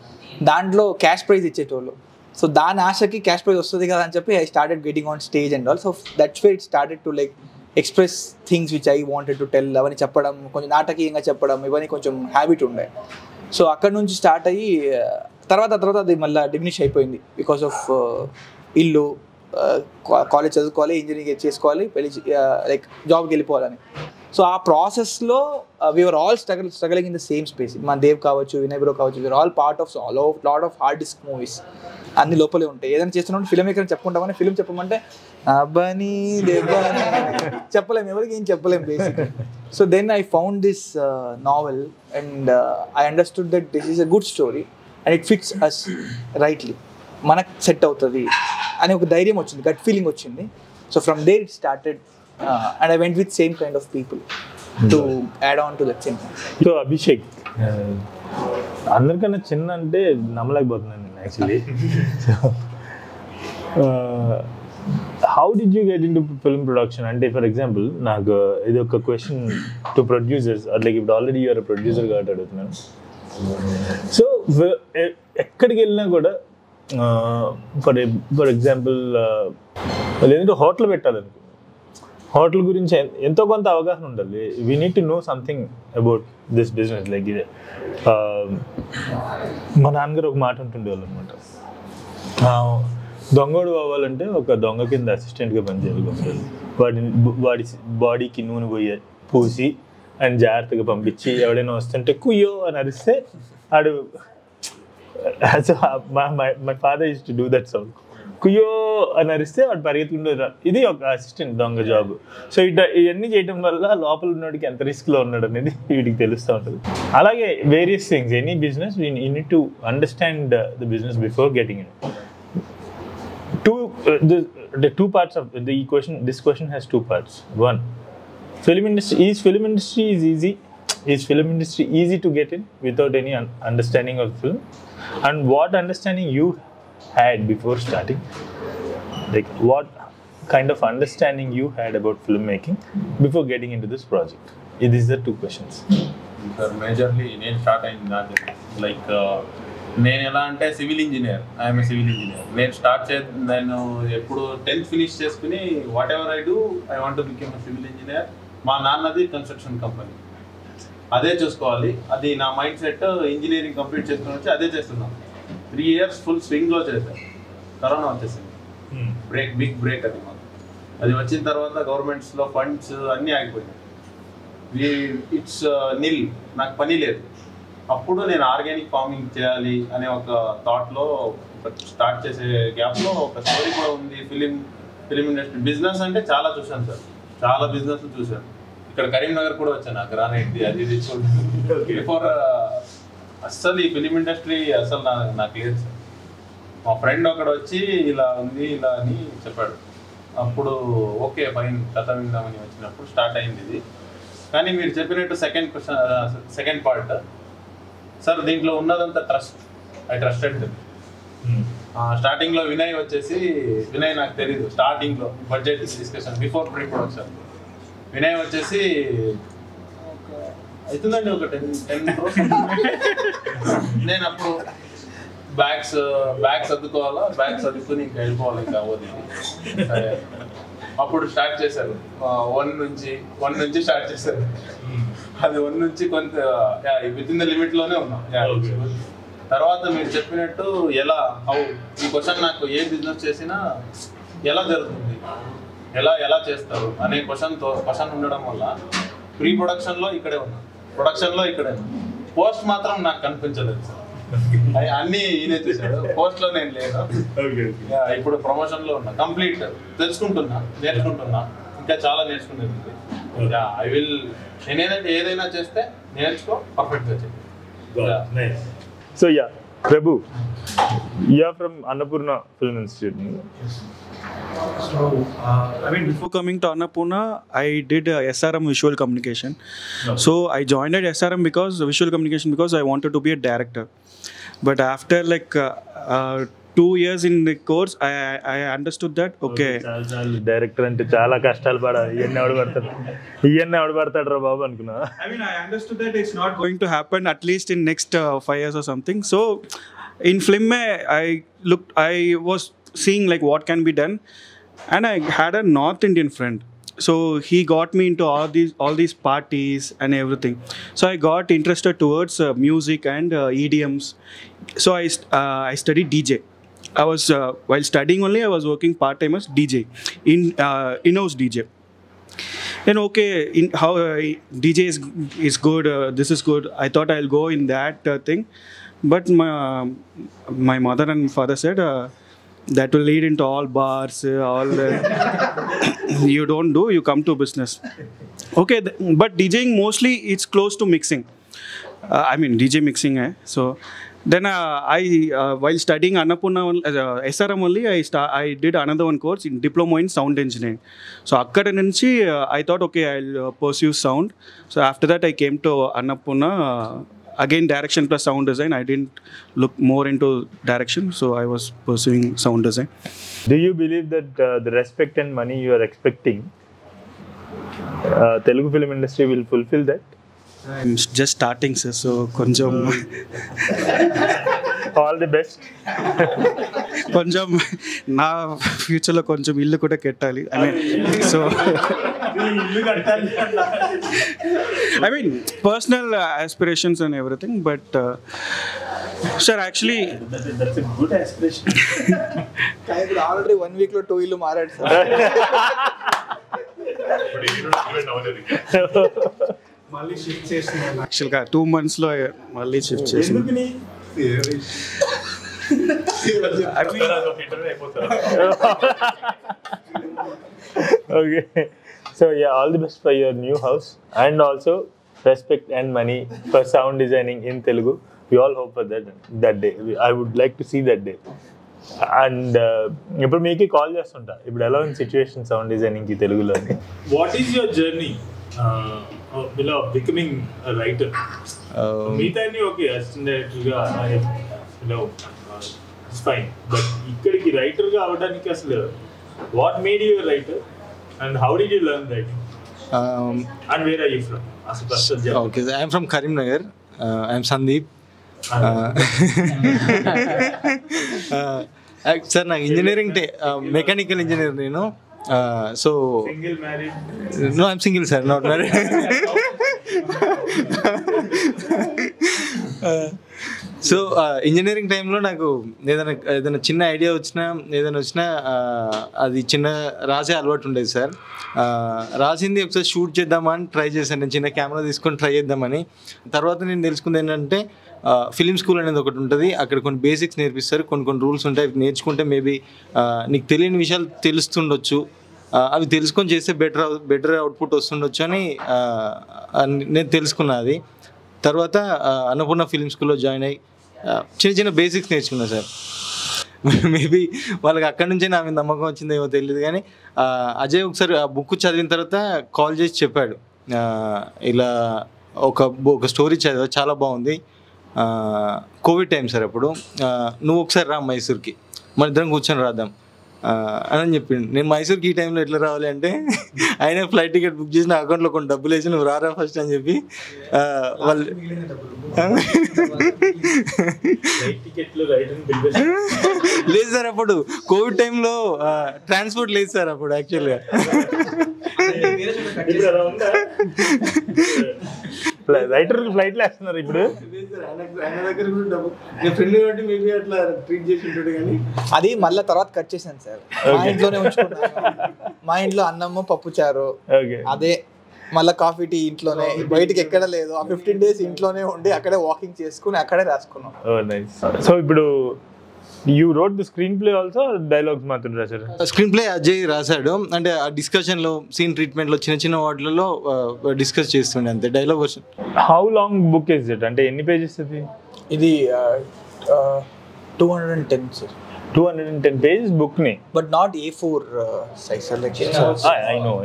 దాంట్లో క్యాష్ ప్రైజ్ ఇచ్చేటోళ్ళు. సో దాని ఆశకి క్యాష్ ప్రైజ్ వస్తుంది కదా అని చెప్పి I started getting on stage and all. So that's way it started to like express things which I wanted to tell. అవన్నీ చెప్పడం, కొంచెం నాటకీయంగా చెప్పడం, ఇవన్నీ కొంచెం హ్యాబిట్ ఉండే. సో అక్కడ నుంచి స్టార్ట్ అయ్యి తర్వాత అది మళ్ళీ డిమినిష్ అయిపోయింది బికాస్ ఆఫ్ ఇల్లు, కాలేజ్ చదువుకోవాలి, ఇంజనీరింగ్ చేసుకోవాలి, పెళ్లి లైక్ జాబ్కి వెళ్ళిపోవాలని. సో ఆ ప్రాసెస్లో we're all struggling in the same space. మన దేవ్ కావచ్చు, వినయ్ బ్రో కావచ్చు, we're all part of lot of hard disk movies. అన్ని లోపలే ఉంటాయి. ఏదైనా చేస్తున్నప్పుడు ఫిల్మ్ మేకర్ చెప్పుకుంటామని, ఫిల్మ్ చెప్పమంటే అబ్బాని దేవ్బాని చెప్పలేము, ఎవరికి ఏం చెప్పలేము basic. So then I found this novel and I understood that this is a good story and it fits us rightly, మనకు సెట్ అవుతుంది అని ఒక ధైర్యం వచ్చింది, గట్ ఫీలింగ్ వచ్చింది. So from there it started and I went with same kind of people to add on to that same. So Abhishek, అందరికన్నా చిన్న అంటే నమ్మలేకపోతున్నాను నేను actually. How did you get into film production? అంటే for example నాకు ఇది ఒక question to producers, like ఇప్పుడు ఆల్రెడీ యూఆర్ ప్రొడ్యూసర్ కాబట్టి అడుగుతున్నాను. సో ఎక్కడికి వెళ్ళినా కూడా ఫర్ ఎగ్జాంపుల్ లేదంటే హోటల్ పెట్టాలనుకో, హోటల్ గురించి ఎంతో కొంత అవగాహన ఉండాలి. We need to know something about this business. Like ఇదే మా నాన్నగారు ఒక మాట ఉంటుండేవాళ్ళు అనమాట, దొంగోడు అవ్వాలంటే ఒక దొంగ కింద అసిస్టెంట్గా పనిచేయాలి, వాడి బాడీకి నూనె పూసి అండ్ జాగ్రత్తగా పంపించి ఎవడైనా వస్తుంటే కుయ్యో అని అరిస్తే ఆడు, my father used to do that sound, కుయ్యో అని అరిస్తే వాడు పరిగెత్తుకుంటూ, ఇది ఒక అసిస్టెంట్ దొంగ జాబ్. సో ఇవన్నీ చేయడం వల్ల లోపల ఉన్నవాడికి ఎంత రిస్క్లో ఉన్నాడు అనేది వీడికి తెలుస్తూ ఉంటుంది. అలాగే various things, any business you need to understand the business before getting in. The two parts of the equation, this question has two parts. One, film industry is film industry easy to get in without any understanding of film? And what understanding you had before starting? Like what kind of understanding you had about filmmaking before getting into this project? These are two questions. Majorly నేను start అయింది నాది like నేను ఎలా అంటే civil engineer, I'm a civil engineer. నేను ఎప్పుడు 10th finish చేసుకుని what ever I do I want to become civil engineer. మా నాన్నది కన్స్ట్రక్షన్ కంపెనీ, అదే చూసుకోవాలి, అది నా మైండ్ సెట్. ఇంజనీరింగ్ కంప్లీట్ చేసుకుని వచ్చి అదే చేస్తున్నాను. 3 years ఫుల్ స్వింగ్లో చేశాను. కరోనా వచ్చేసింది, బిగ్ బ్రేక్ అది మాకు. అది వచ్చిన తర్వాత గవర్నమెంట్స్లో ఫండ్స్ అన్నీ ఆగిపోయినాయి. ఇట్స్ నిల్, నాకు పని లేదు. అప్పుడు నేను ఆర్గానిక్ ఫార్మింగ్ చేయాలి అనే ఒక థాట్లో స్టార్ట్ చేసే గ్యాప్లో ఒక స్టోరీ కూడా ఉంది. ఫిలిం ఇండస్ట్రీ బిజినెస్ అంటే చాలా చూశాను సార్, చాలా బిజినెస్ చూశాను. ఇక్కడ కరీంనగర్ కూడా వచ్చాను, నాకు రానేది అది బిఫోర్. అస్సలు ఈ ఫిలిం ఇండస్ట్రీ అసలు నాకు లేదు సార్. మా ఫ్రెండ్ ఒకడు వచ్చి ఇలా ఉంది ఇలా అని చెప్పాడు. అప్పుడు ఓకే ఫైన్ కథ విందామని వచ్చినప్పుడు స్టార్ట్ అయింది ఇది. కానీ మీరు చెప్పినట్టు సెకండ్ పార్ట్ సార్ దీంట్లో ఉన్నదంతా ట్రస్ట్. I trusted them. స్టార్టింగ్లో వినయ్ నాకు తెలీదు. స్టార్టింగ్లో budget discussion before pre production Vinay వచ్చేసి అవుతుందండి ఒక 10 crores. నేను అప్పుడు బ్యాగ్స్ సర్దుకోవాలా, బ్యాగ్స్ సర్దుకుని ఇంకా వెళ్ళిపోవాలి, ఇంకా అవ్వదు. అప్పుడు స్టార్ట్ చేశారు 1 నుంచి స్టార్ట్ చేశారు. అది 1 నుంచి కొంత విత్ ఇన్ ద లిమిట్లోనే ఉన్నాం. తర్వాత మీరు చెప్పినట్టు ఈ క్వశ్చన్ నాకు ఏ బిజినెస్ చేసినా ఎలా జరుగుతుంది, ఎలా చేస్తారు అనే క్వశ్చన్ ఉండడం వల్ల ప్రీ ప్రొడక్షన్లో ఇక్కడే ఉన్నా, ప్రొడక్షన్లో ఇక్కడే ఉన్నా. పోస్ట్ మాత్రం నాకు కనిపించలేదు సార్. అన్నీ ఈయనే చూశాడు. పోస్ట్లో నేను లేను. ఇప్పుడు ప్రమోషన్లో ఉన్నా. కంప్లీట్ నేర్చుకుంటున్నా. ఇంకా చాలా నేర్చుకునేది. ఐ విల్ నేనేదంటే ఏదైనా చేస్తే నేర్చుకో, పర్ఫెక్ట్గా చేయాలి. So yeah, Prabhu, you are from Annapurna Film Institute. So, before coming to Annapurna, I did SRM Visual Communication. No. So I joined at SRM Visual Communication because I wanted to be a director. But after 2 years in the course, I understood that, okay. Director అంటే చాలా కష్టాలు పడాలి. ఇవన్నీ ఎవడు పడతాడు రా బాబు అనుకున్నా. I understood that it's not going to happen at least in next 5 years or something. So in film, I was seeing what can be done, and I had a North Indian friend. So he got me into all these parties and everything. So I got interested towards music and EDMs. So I studied DJ. I was while studying only, I was working part-time as DJ in-house DJ. Then how DJ is good, this is good. I thought I'll go in that thing, but my mother and father said that will lead into all bars, you don't do, you come to business. Okay, but DJing mostly it's close to mixing. DJ mixing hai. So then while studying Annapurna SRM only, I did another one course in diploma in sound engineering. So akkada nunchi I thought, okay, I'll pursue sound. So after that I came to Annapurna, again direction plus sound design. I didn't look more into direction, so I was pursuing sound design. Do you believe that the respect and money you are expecting, Telugu film industry will fulfill that? I'm just starting, sir, so konjam all the best. కొంచెం నా ఫ్యూచర్లో కొంచెం ఇల్లు కూడా కట్టాలి. So personal aspirations and everything, but sir actually that's a good aspiration. Already 1 week లో 2 ఇల్లు మారాడు సార్. మళ్ళీ షిఫ్ట్ చేస్తున్నాను. యాక్చువల్గా 2 monthsలో మళ్ళీ షిఫ్ట్ చేస్తున్నాను. Okay, so yeah, all the best for your new house, and also respect and money for sound designing in Telugu. We all hope for that day. I would like to see that day. And ఇప్పుడు మీకే call చేస్తుంటా, ఇప్పుడు ఎలా ఉంది situation sound డిజైనింగ్కి తెలుగులో? What is your journey becoming writer? మిగతా okay assistant డైరెక్టర్గా ఇట్స్ ఫైన్, బట్ ఇక్కడికి రైటర్గా అవడానికి అసలు what made you writer and how did you learn writing and where are you from? Okay, I am from Karimnagar. I am Sandeep. Sir నాకు engineering mechanical engineer నేను. So single married? No, I'm single sir, not married. So engineering టైంలో నాకు ఏదైనా చిన్న idea వచ్చినా అది చిన్న రాసే అలవాటు ఉండేది సార్. రాసింది ఒకసారి షూట్ చేద్దామని ట్రై చేశాను. నేను చిన్న కెమెరా తీసుకొని ట్రై చేద్దామని. తర్వాత నేను తెలుసుకుంది ఏంటంటే ఫిలిం స్కూల్ అనేది ఒకటి ఉంటుంది, అక్కడ కొన్ని బేసిక్స్ నేర్పిస్తారు, కొన్ని రూల్స్ ఉంటాయి. అవి నేర్చుకుంటే మేబీ నీకు తెలియని విషయాలు తెలుస్తుండొచ్చు, అవి తెలుసుకొని చేస్తే బెటర్ అవుట్పుట్ వస్తుండొచ్చు అని నేను తెలుసుకున్నా. అది తర్వాత అన్నపూర్ణ ఫిలిం స్కూల్లో జాయిన్ అయ్యి చిన్న బేసిక్స్ నేర్చుకున్నా సార్. మేబీ వాళ్ళకి అక్కడి నుంచే నా మీద నమ్మకం వచ్చిందేమో తెలియదు, కానీ అజయ్ ఒకసారి ఆ బుక్ చదివిన తర్వాత కాల్ చేసి చెప్పాడు, ఇలా ఒక స్టోరీ చదివా, చాలా బాగుంది. కోవిడ్ టైం సార్ అప్పుడు, నువ్వు ఒకసారి రా మైసూర్కి, మన ఇద్దరం కూర్చొని రాద్దాం అని చెప్పిండు. నేను మైసూర్కి ఈ టైంలో ఎట్లా రావాలి అంటే, ఆయన ఫ్లైట్ టికెట్ బుక్ చేసి నా అకౌంట్లో కొన్ని డబ్బులు వేసి నువ్వు రారా ఫస్ట్ అని చెప్పి వాళ్ళు లేదు సార్, అప్పుడు కోవిడ్ టైంలో ట్రాన్స్పోర్ట్ లేదు సార్ అప్పుడు యాక్చువల్గా. రైటర్ ఫ్లైట్ వేస్తున్నారు ఇప్పుడు. అది మళ్ళీ తర్వాత కట్ చేశాను సార్, మా ఇంట్లోనే ఉంచుకున్నాను. మా ఇంట్లో అన్నము పప్పు చారు, అదే మళ్ళీ కాఫీ టీ ఇంట్లోనే, బయటికి ఎక్కడ లేదు. ఆ 15 days ఇంట్లోనే ఉండి అక్కడే వాకింగ్ చేసుకుని అక్కడే రాసుకున్నాం. సో ఇప్పుడు you wrote the screen play also, dialogues మాత్రం రాశారు? స్క్రీన్ ప్లే అజయ్ రాశాడు. అంటే ఆ డిస్కషన్లో, సీన్ ట్రీట్మెంట్లో చిన్న వాటిలలో డిస్కస్ చేస్తుండే అంతే, dialogue version. How long book is it? అంటే ఎన్ని పేజెస్ ఇది 210 sir. 210 pages book ni, but not A4 size sir, like I know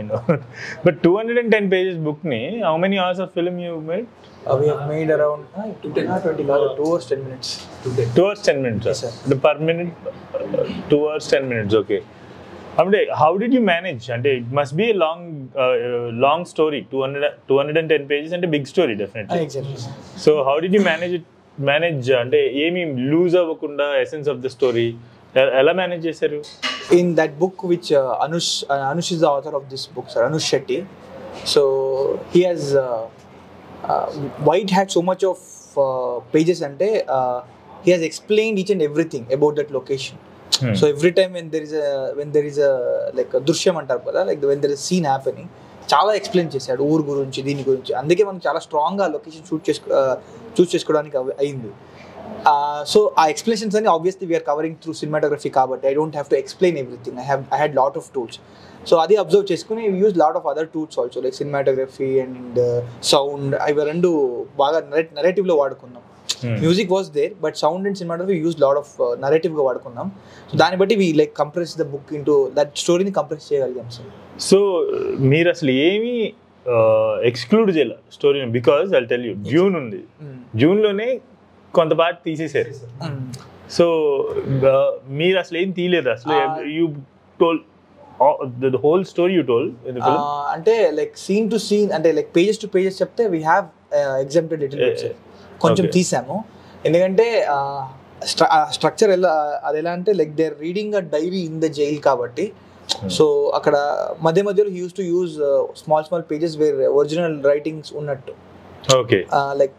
but 210 pages book ni, how many hours of film you made? We have made around 2 hours 10 minutes. 2 hours 10 minutes, yes, sir. The per minute 2 hours 10 minutes, okay. How did you manage? And it must be a long story. 210 pages and a big story, definitely. Exactly. So how did you manage అంటే ఏమి loose అవ్వకుండా essence of the story ఎలా manage చేశారు? In that book which Anush is the author of this book, sir, Anush Shetty. So he has why it had so much of pages ante he has explained each and everything about that location. So every time when there is a like a దృశ్యం అంటారు కదా, like when there is scene happening, చాలా explain చేశాడు ఊరు గురించి, దీని గురించి. అందుకే మనం చాలా స్ట్రాంగ్గా లొకేషన్ చూస్ చేసుకోవడానికి అయింది. సో ఆ ఎక్స్ప్లెనేషన్స్ అని obviously we're covering through cinematography కాబట్టి I don't have to explain everything. I had lot of tools. So అది అబ్జర్వ్ చేసుకుని use lot of other tools also, like cinematography and sound. అవి రెండు బాగా నరేటివ్లో వాడుకున్నాం. Music was there, but sound and cinematography use lot of నరేటివ్గా వాడుకున్నాం. So దాన్ని బట్టి we like compress the book into that స్టోరీని కంప్రెస్ చేయగలిగాం సార్. సో మీరు అసలు ఏమి ఎక్స్క్లూడ్ చేయాలి స్టోరీని? Because I tell you, June ఉంది, జూన్లోనే కొంత పార్ట్ తీసేసారు. సో మీరు అసలు ఏం తీయలేదు అసలు? You told the whole story you told in the film? అంటే లైక్ సీన్ టు సీన్, అంటే లైక్ పేజెస్ టు పేజెస్ చెప్తే we have exempted little bit sir. కొంచెం తీసాము, ఎందుకంటే స్ట్రక్చర్ అది ఎలా అంటే like they are reading a diary in the jail కాబట్టి. సో అక్కడ మధ్యలో used to use small pages where original writings ఉన్నట్టు. Okay, like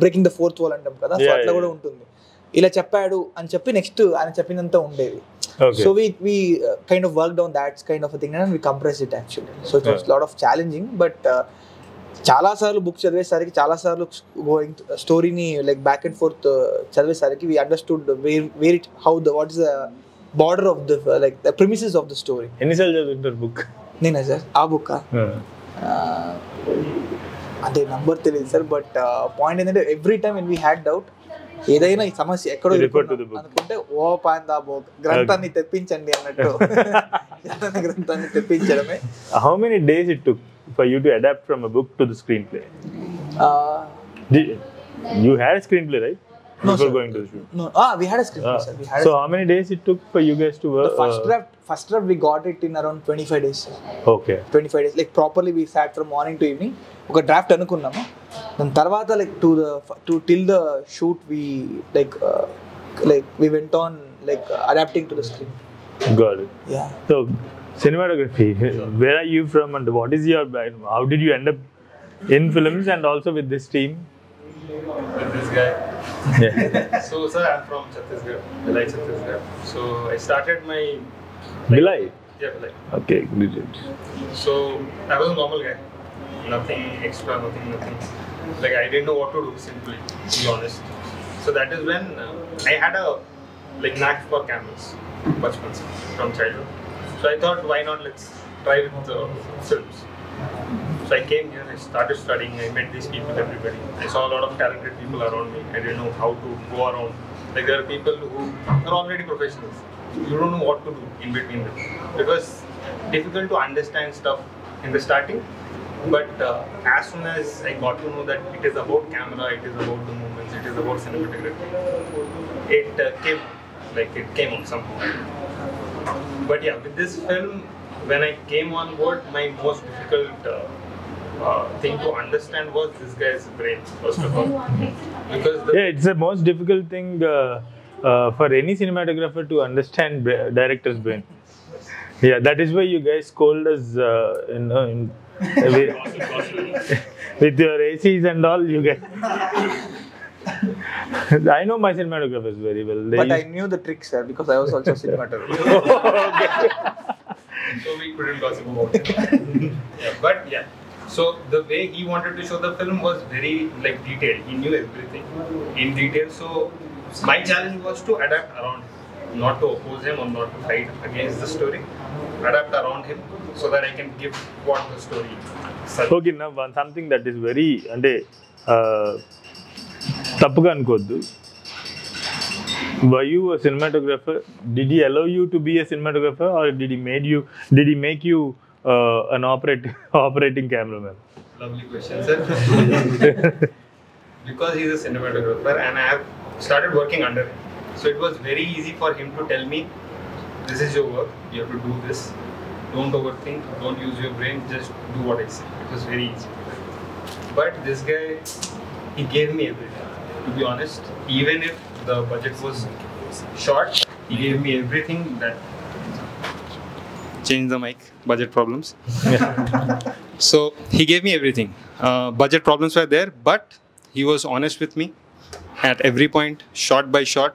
breaking the fourth wall అంటాం కదా, సో అట్లా కూడా ఉంటుంది. ఇలా చెప్పాడు అని చెప్పి నెక్స్ట్ ఆయన చెప్పినంత ఉండేది. So we kind of worked on that kind of a thing and we compressed it actually. So it was a lot of challenging, but చాలా సార్లు బుక్ చదివేసరికి, చాలా సార్లు గోయింగ్ స్టోరీని లైక్ బ్యాక్ అండ్ ఫోర్త్ చదివేసరికి we understood where it, how the what is the border of the like the premises of the story. ఎన్నిసార్లు చదువుతారు book? నేనా sir ఆ బుక్ అంటే నంబర్ తెలియదు సార్, బట్ పాయింట్ ఏంటంటే every time when we had doubt, ఏదైనా ఈ సమస్య ఎక్కడో అనుకుంటే ఓ పాయిందా గ్రంథాన్ని తెప్పించండి అన్నట్టు గ్రంథాన్ని తెప్పించడమే. How many days it took for you to adapt from a book to the screenplay? You had a screenplay, right? No, before sir. going to the shoot. No, we had a screenplay, sir. We had so how many days it took for you guys to work? The first draft we got it in around 25 days, sir. Okay, 25 days, like properly we sat from morning to evening. ఒక draft అనుకున్నాము, దాని తర్వాత like to till the shoot we like we went on like adapting to the screen. Got it. Yeah. So cinematography, where are you from and what is your background? How did you end up in films and also with this team? With this guy. Yeah. So sir, I'm from Chhattisgarh, Bhilai, Chhattisgarh. So I started my Bhilai? Yeah, Bhilai. Okay, good. So I was a normal guy. Nothing extra, nothing. Like I didn't know what to do, simply, to be honest. So that is when I had a like knack for cameras, bachpan se, from childhood. So I thought, why not let's try with films. So I came here, I started studying, I met these people, everybody. I saw a lot of talented people around me. I didn't know how to go around. Like there are people who are already professionals. You don't know what to do in between them. Because difficult to understand stuff in the starting. But as soon as I got to know that it is about camera, it is about the movements, it is about cinematography, it came on somehow. But yeah, with this film, when I came on board, my most difficult thing to understand was this guy's brain, first of all. Because it's the most difficult thing for any cinematographer to understand director's brain. Yeah, that is why you guys scold us, with your ACs and all. You guys, I know my cinematographers very well. But I knew the trick, sir, because I was also a cinematographer. So we couldn't gossip about it. But yeah. So the way he wanted to show the film was very detailed. He knew everything in detail. So my challenge was to adapt around him, not to oppose him or not to fight against the story. Adapt around him so that I can give what the story is. Okay, now something that is very తప్పుగా అనుకోవద్దు. Were you a cinematographer? Did he allow you to be a cinematographer, or did he make you an operating cameraman? Lovely question, sir. Because he's a cinematographer and I have started working under him, so it was very easy for him to tell me, this is your work, you have to do this, don't overthink, don't use your brain, just do what I say. It was very easy. But this guy, he gave me everything, to be honest. Even if the budget was short, he gave me everything. That change the mic, budget problems. So he gave me everything. Budget problems were there, but he was honest with me at every point, shot by shot,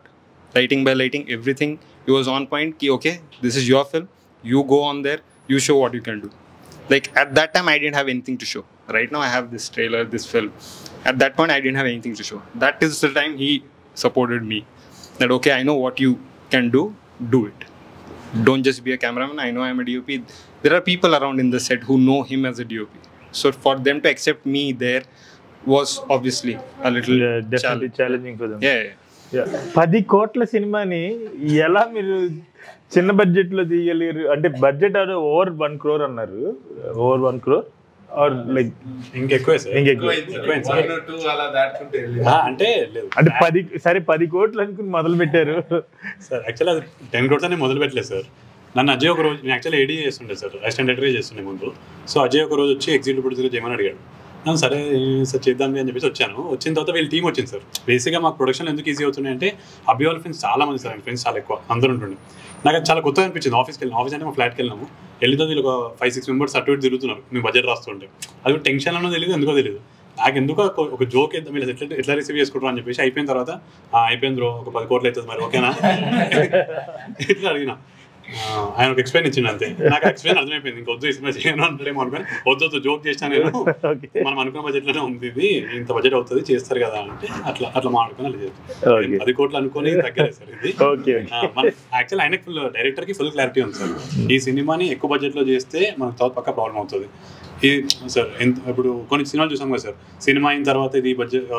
lighting by lighting, everything. He was on point. Okay, this is your film, you go on there, you show what you can do. Like at that time I didn't have anything to show. Right now I have this trailer, this film. At that point I didn't have anything to show. That is the time he supported me, that okay, I know what you can do it. Don't just be a cameraman. I know I'm a DOP. There are people around in the set who know him as a DOP. So for them to accept me there was obviously a little definitely challenging for them. Yeah. 10 కోట్ల సినిమాని ఎలా మీరు చిన్న budget లో తీయలేరు? అంటే budget over 1 crore అన్నారు, over 1 crore are like ఇంకెక్కువ అంటే 10 కోట్లు అనుకుని మొదలు పెట్టారు సార్. యాక్చువల్లీ అది 10 crores అని మొదలు పెట్టలేదు సార్. నన్ను అజయ్ ఒక రోజు, నేను యాక్చువల్లీ ఏడీ చేస్తుండే సార్, అసిస్టెంట్ డైరెక్టర్గా చేస్తుండే ముందు. సో అజయ్ ఒక రోజు వచ్చి ఎగ్జిక్యూటివ్ ప్రొడ్యూసర్ చేయమని అడిగాడు. నన్ను సరే సార్ చేద్దాం అని చెప్పేసి వచ్చాను. వచ్చిన తర్వాత వీళ్ళ టీం వచ్చింది సార్. బేసిక్గా మాకు ప్రొడక్షన్ ఎందుకు ఈజీ అవుతున్నాయి అంటే అబ్బి వాళ్ళ ఫ్రెండ్స్ చాలా మంది సార్, ఫ్రెండ్స్ చాలా ఎక్కువ, అందరూ ఉంటుండే. నాకు అది చాలా కొత్తగా అనిపించింది. ఆఫీస్కి వెళ్ళిన, ఆఫీస్ అంటే మా ఫ్లాట్కి వెళ్ళినాము, వెళ్ళితో వీళ్ళు ఒక 5-6 members అటు ఇటు తిరుగుతున్నారు, మేము బడ్జెట్ రాస్తుంటే. అది టెన్షన్ అన్నో తెలియదు, ఎందుకో తెలియదు. నాకు ఎందుకో ఒక జోక్ వేద్దాం, వీళ్ళు ఎట్లా రిసీవ్ చేసుకుంటారు అని చెప్పేసి అయిపోయిన తర్వాత అయిపోయింది బ్రో, ఒక 10 కోట్లు అవుతుంది మరి ఓకేనా ఇట్లా అడిగినా. ఆయన ఒక ఎక్స్ప్లెయిన్ ఇచ్చిండు అంతే. నాకు ఎక్స్ప్లెయిన్ అర్థమైపోయింది, ఇంకొద్దు ఈ సినిమా చేయను అంటాడేమో అనుకుని వద్దు జోక్ చేసినా నేను. మనం అనుకున్న బడ్జెట్లోనే ఉంది, ఇది ఇంత బడ్జెట్ అవుతుంది చేస్తారు కదా అంటే అట్లా మాట్లాడుకుని అలా చేస్తాం. 10 కోట్లు అనుకుని తగ్గలేదు సార్ ఇది. యాక్చువల్ ఆయనకి ఫుల్ డైరెక్టర్కి ఫుల్ క్లారిటీ ఉంది సార్, ఈ సినిమాని ఎక్కువ బడ్జెట్లో చేస్తే మనకు తర్వాత పక్క ప్రాబ్లం అవుతుంది. ఇది సార్ ఇప్పుడు కొన్ని సినిమాలు చూసాం కదా సార్, సినిమా అయిన తర్వాత ఇది బడ్జెట్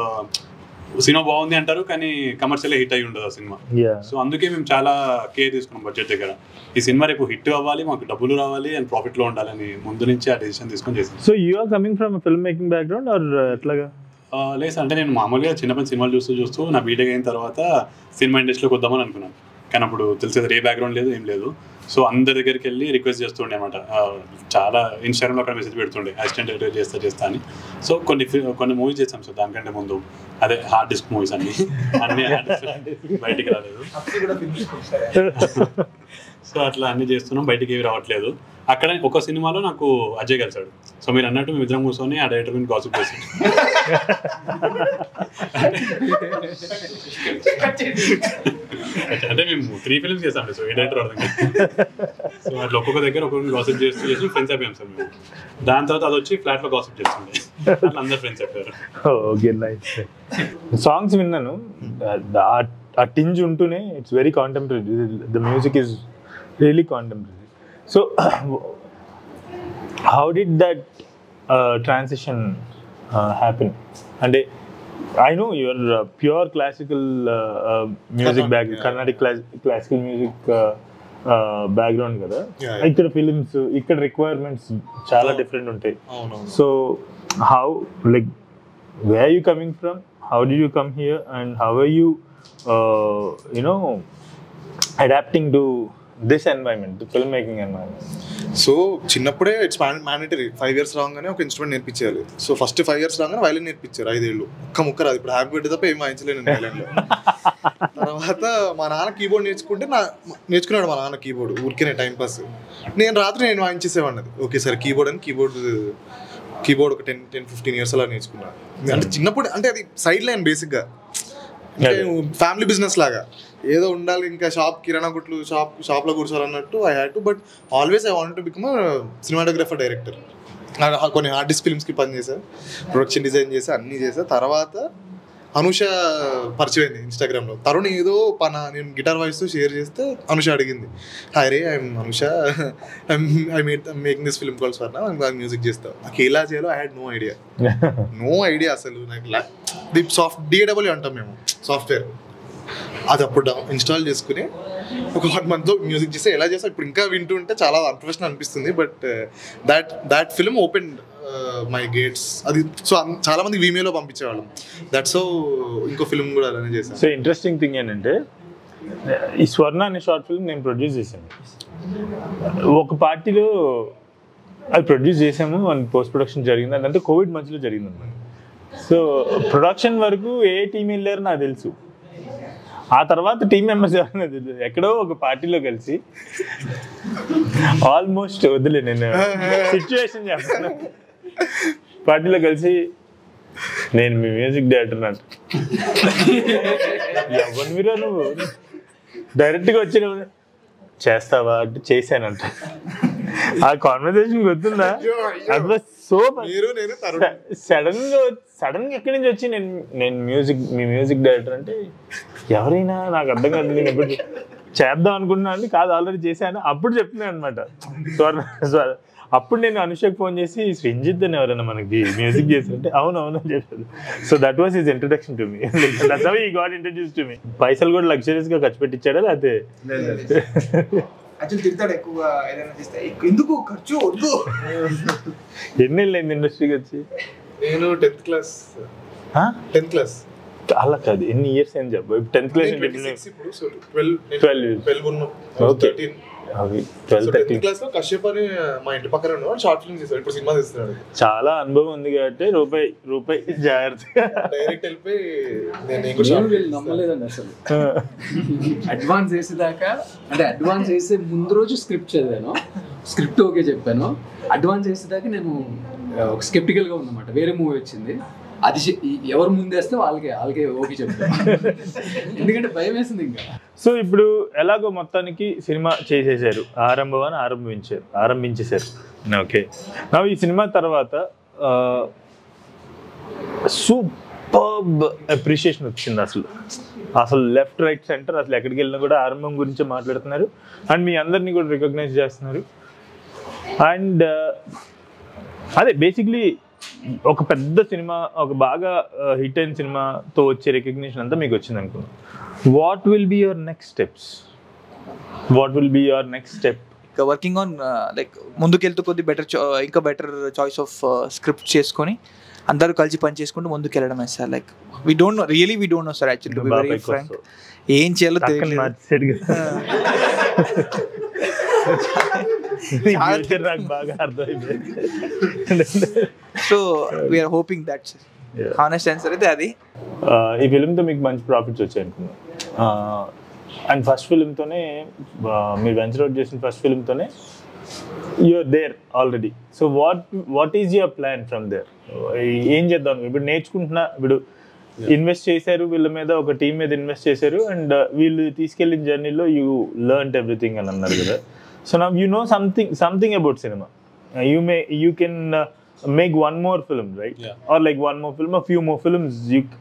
సినిమా బాగుంది అంటారు కానీ కమర్షియల్ హిట్ అయి ఉండదు ఆ సినిమా. సో అందుకే మేము చాలా కేర్ తీసుకున్నాం బడ్జెట్ దగ్గర. ఈ సినిమా రేపు హిట్ అవ్వాలి, మాకు డబ్బులు రావాలి అండ్ ప్రాఫిట్ లో ఉండాలని ముందు నుంచి ఆ డెసిషన్ తీసుకొని చేసాం. So you are coming from film making background or ఎట్లాగా? లేదు అంటే నేను మామూలుగా చిన్నప్పటి సినిమాలు చూస్తూ నా బీటెక్ అయిన తర్వాత సినిమా ఇండస్ట్రీలోకి వద్దామని అనుకున్నాను. కానీ అప్పుడు తెలిసేది ఏ బ్యాక్గ్రౌండ్ లేదు, ఏం లేదు. సో అందరి దగ్గరికి వెళ్ళి రిక్వెస్ట్ చేస్తుండే అనమాట. చాలా ఇన్స్టాగ్రామ్లో అక్కడ మెసేజ్ పెడుతుండే అసిస్టెంట్ డైరెక్టర్ చేస్తా అని. సో కొన్ని మూవీస్ చేస్తాం సార్ దానికంటే ముందు, అదే హార్డ్ డిస్క్ మూవీస్ అన్ని బయటికి రాలేదు. సో అట్లా అన్ని చేస్తున్నాం, బయటికి ఏవి రావట్లేదు. అక్కడ ఒక సినిమాలో నాకు అజయ్ కలిసాడు. సో మీరు అన్నట్టు మేము ఇద్దరం కూర్చొని ఆ డైరెక్టర్ మీద గాసిప్ చేసాం. అంటే మేము 3 films చేసాం సో ఏ డైరెక్టర్ అర్థం కాదు. సో అట్లా ఒక్కొక్క దగ్గర ఒక్కొక్క గాసిప్ చేసి ఫ్రెండ్స్ అయిపోయాం సార్ మేము. దాని తర్వాత అది వచ్చి ఫ్లాట్లో గాసిప్ చేస్తుండే, అట్లా అందరు ఫ్రెండ్స్ అయిపోయారు. Okay, nice. సాంగ్స్ విన్నాను, ఆ టింజ్ ఉంటూనే it's very contemporary. The music is really contemporary. So how did that transition happen? And I know you're pure classical music background, Carnatic classical music background కదా. Yeah. ఇక్కడ films ఇక్కడ requirements చాలా different ఉంటాయి. అవునవును. So how like where you coming from, how do you come here and how are you you know adapting to this environment, film making environment? So చిన్నప్పుడే it's mandatory 5 years రాగానే ఒక instrument నేర్పించాలి. So first 5 years రాగానే violin నేర్పించారు 5 ఏళ్ళు. ఒక్క ముక్క రాదు. ఇప్పుడు హ్యాపీ బర్త్డే తప్ప ఏం వాయించలేను వైలిన్లో. తర్వాత మా నాన్న కీబోర్డ్ నేర్చుకున్నాడు మా నాన్న కీబోర్డ్ ఊరికే టైం పాస్. నేను రాత్రి నేను వాయించేసేవాడిని. ఓకే సార్ కీబోర్డ్ అని కీబోర్డ్ ఒక 10-15 years అలా నేర్చుకున్నాను. అంటే చిన్నప్పుడు అంటే అది సైడ్ లైన్ బేసిక్గా, ఫ్యామిలీ బిజినెస్ లాగా ఏదో ఉండాలి, ఇంకా కిరాణా గుట్లు షాప్లో కూర్చోవాలన్నట్టు I had to. But always I want to become cinematographer, director. కొన్ని ఆర్టిస్ట్ ఫిల్మ్స్కి పని చేశా, ప్రొడక్షన్ డిజైన్ చేసా, అన్నీ చేసా. తర్వాత అనుష పరిచయం అయింది ఇన్స్టాగ్రామ్లో. తరుణ్ ఏదో నేను గిటార్ వాయిస్తూ షేర్ చేస్తే అనుష అడిగింది, hi ray I'm Anusha, I making this film calls for నా, మ్యూజిక్ చేస్తావు. నాకు ఎలా చేయాలో ఐ హ్యాడ్ నో ఐడియా అసలు. నాకు DAW అంటాం మేము సాఫ్ట్వేర్, అది అప్పుడు ఇన్స్టాల్ చేసుకుని ఒక 1 monthలో మ్యూజిక్ చేస్తే ఎలా చేస్తా ఇప్పుడు ఇంకా వింటుంటే చాలా అన్ప్రొఫెషనల్ అనిపిస్తుంది. But that film open my gates. అది సో చాలా మంది వీమేలో పంపించేవాళ్ళం. దట్స్ సో ఇంకో ఫిల్మ్ కూడా అలానే చేశాను. సో ఇంట్రెస్టింగ్ థింగ్ ఏంటంటే ఈ స్వర్ణ అనే షార్ట్ ఫిల్మ్ నేను ప్రొడ్యూస్ చేశాను. ఒక పార్టీలో అది ప్రొడ్యూస్ చేసాము, అండ్ పోస్ట్ ప్రొడక్షన్ జరిగింది. అదంతా కోవిడ్ మధ్యలో జరిగింది అన్నమాట. సో ప్రొడక్షన్ వరకు ఏ టీం వెళ్ళారో నాకు తెలుసు. ఆ తర్వాత టీం మెంబర్స్ ఎవరైనా తెలుసు. ఎక్కడో ఒక పార్టీలో కలిసి ఆల్మోస్ట్ వదిలే నేను సిచ్యువేషన్ చేస్తాను. పార్టీలో కలిసి నేను మీ మ్యూజిక్ డైరెక్టర్ అంట. ఎవరు మీరు నువ్వు డైరెక్ట్గా వచ్చిన చేస్తావా అంటే చేశానంట. ఆ కాన్వర్సేషన్ గుర్తుందా? అది వాజ్ సో సడన్ గా ఎక్కడి నుంచి వచ్చి నేను మీ మ్యూజిక్ డైరెక్టర్ అంటే ఎవరైనా నాకు అర్థం కాదు. నేను ఎప్పుడు చేద్దాం అనుకున్నాను, కాదు ఆల్రెడీ చేశాను. అప్పుడు చెప్తున్నాను అనమాట. అప్పుడు నేను అనుషకు ఫోన్ చేసి శ్రీంజిత్ అని ఎవరైనా మనకి మ్యూజిక్ చేశారంటే అవును అని చెప్పారు. So that was his introduction to me. That's how he got introduced to me. పైసలు కూడా లగ్జరీస్ గా ఖర్చు పెట్టించాడా లేకపోతే ఎన్నేళ్ళు అయింది ఇండస్ట్రీకి వచ్చి? నేను 10th క్లాస్. అలా కాదు, ఎన్ని ఇయర్స్ అని చెప్పు. 10th క్లాస్ అంటే 12 కశ్యప్ అని మా ఇంటి పక్కన షార్ట్ ఫిల్మ్ చేశాడు. ఇప్పుడు సినిమా తీస్తున్నాడు. చాలా అనుభవం ఉంది కాబట్టి రూపాయి జాగ్రత్తగా డైరెక్ట్ వెళ్ళిపోయి నమ్మలేదండి అసలు. అడ్వాన్స్ వేసేదాకా అంటే అడ్వాన్స్ వేసే ముందు రోజు స్క్రిప్ట్ చదివాను, స్క్రిప్ట్ ఓకే చెప్పాను. అడ్వాన్స్ వేసేదాకా నేను ఒక స్కెప్టికల్గా ఉన్నమాట. వేరే మూవీ వచ్చింది, అది ఎవరు ముందేస్తే వాళ్ళకే ఓకే చెప్తాను, ఎందుకంటే భయం వేసింది ఇంకా. సో ఇప్పుడు ఎలాగో మొత్తానికి సినిమా చేసేసారు, ఆరంభించేశారు. ఓకే, నా ఈ సినిమా తర్వాత సూపర్బ్ అప్రిషియేషన్ వచ్చింది. అసలు లెఫ్ట్ రైట్ సెంటర్ అసలు ఎక్కడికి వెళ్ళినా కూడా ఆరంభం గురించి మాట్లాడుతున్నారు, అండ్ మీ అందరినీ కూడా రికగ్నైజ్ చేస్తున్నారు. అండ్ అదే బేసిక్లీ ఒక పెద్ద సినిమా, ఒక బాగా హిట్ అయిన సినిమాతో వచ్చే రికగ్నిషన్ అంతా మీకు వచ్చింది అనుకున్నాను. What will be your next steps? ఇంకా వర్కింగ్ ఆన్ లైక్ ముందుకెళ్తూ కొద్ది ఇంకా బెటర్ చాయిస్ ఆఫ్ స్క్రిప్ట్ చేసుకొని అందరూ కలిసి పని చేసుకుంటూ ముందుకు వెళ్ళడమే sir. Like we don't know sir actually, to be very frank. ఏం చేయాలో తెలియదు. So we are hoping that's honest answer అయితే అది. ఈ ఫిల్మ్తో మీకు మంచి ప్రాఫిట్స్ వచ్చాయి అనుకున్నాను. అండ్ ఫస్ట్ ఫిల్మ్తోనే మీరు వెంచర్ అవుట్ చేసిన ఫస్ట్ ఫిల్మ్తోనే you're there already. So what is your plan from there? ఏం చేద్దాం ఇప్పుడు? నేర్చుకుంటున్నా, ఇప్పుడు ఇన్వెస్ట్ చేశారు వీళ్ళ మీద, ఒక టీం మీద ఇన్వెస్ట్ చేశారు, అండ్ వీళ్ళు తీసుకెళ్ళిన జర్నీలో యూ లెర్న్డ్ ఎవ్రీథింగ్ అని అన్నారు కదా. So now you know something about cinema. You can make one more film, right? Yeah. Or like one more film, a few more films.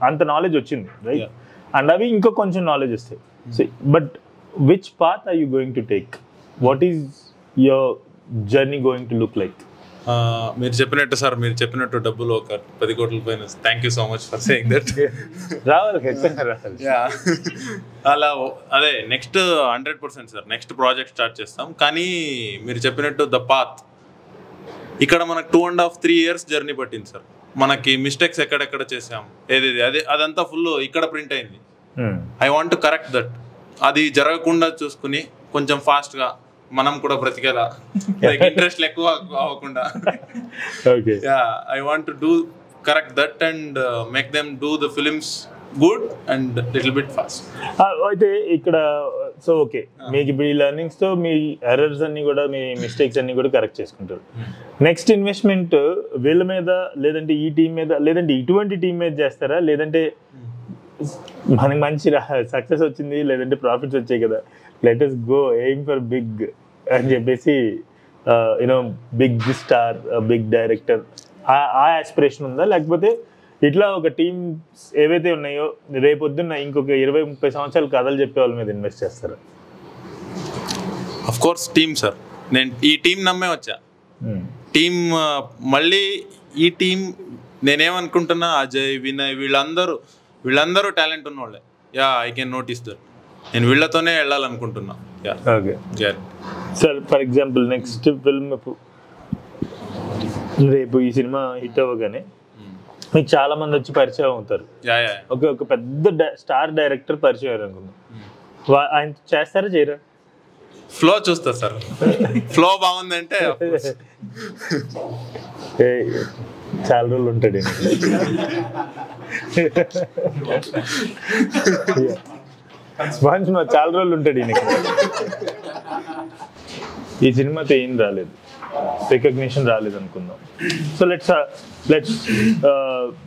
Anta knowledge ochindi, right? Yeah. And avi inko koncham knowledge vastayi. So, but which path are you going to take? What is your journey going to look like? మీరు చెప్పినట్టు sir, మీరు చెప్పినట్టు డబ్బులు ఒక 10 కోట్ల పైన. Thank you so much for saying that. రావాలి. అలా అదే next 100% sir next project start చేస్తాం. కానీ మీరు చెప్పినట్టు ద పాత్ ఇక్కడ మనకు 2.5-3 years జర్నీ పట్టింది సార్. మనకి మిస్టేక్స్ ఎక్కడెక్కడ చేసాం, అదంతా ఫుల్ ఇక్కడ ప్రింట్ అయింది. I want to correct that. అది జరగకుండా చూసుకుని కొంచెం ఫాస్ట్గా మనం కూడా బ్రతికేలా, లైక్ ఇంట్రెస్ట్ ఎక్కువ అవ్వకుండా. I want to do correct that and make them do the films good and little bit fast. అయితే ఇక్కడ సో ఓకే, మీకు ఇప్పుడు ఈ లెర్నింగ్స్తో మీ ఎర్రర్స్ అన్ని కూడా, మీ మిస్టేక్స్ అన్ని కూడా కరెక్ట్ చేసుకుంటారు. నెక్స్ట్ ఇన్వెస్ట్మెంట్ వీళ్ళ మీద, లేదంటే ఈ టీం మీద, లేదంటే ఇటువంటి టీం మీద చేస్తారా? లేదంటే మనకి మంచి సక్సెస్ వచ్చింది, లేదంటే ప్రాఫిట్స్ వచ్చాయి కదా, let us go aim for big అని చెప్పేసి you know big star, big director ఆ ఆస్పిరేషన్ ఉందా? లేకపోతే ఇట్లా ఒక టీమ్స్ ఏవైతే ఉన్నాయో రేపొద్దున్న ఇంకొక 20-30 సంవత్సరాలు కథలు చెప్పే వాళ్ళ మీద ఇన్వెస్ట్ చేస్తారా? Of course team sir. నేను ఈ టీం నమ్మే వచ్చా. టీం మళ్ళీ ఈ టీం నేనేమనుకుంటున్నా, అజయ్, వినయ్ వీళ్ళందరూ టాలెంట్ ఉన్నవాళ్ళే. I can notice that. నేను వీళ్ళతోనే వెళ్ళాలనుకుంటున్నా. Okay sir, for example next film రేపు ఈ సినిమా హిట్ అవ్వగానే మీకు చాలా మంది వచ్చి పరిచయం అవుతారు. ఒక పెద్ద స్టార్ డైరెక్టర్ పరిచయం అయ్యారు అనుకుందాం, ఆయన చేస్తారా చేయరా? ఫ్లో చూస్తా సార్. ఫ్లో బాగుందంటే చాలా రోజులు ఉంటాడు. చాలా రోజులు ఉంటాడు ఈయనకి. ఈ సినిమాతో ఏం రాలేదు, రికగ్నిషన్ రాలేదు అనుకుందాం. So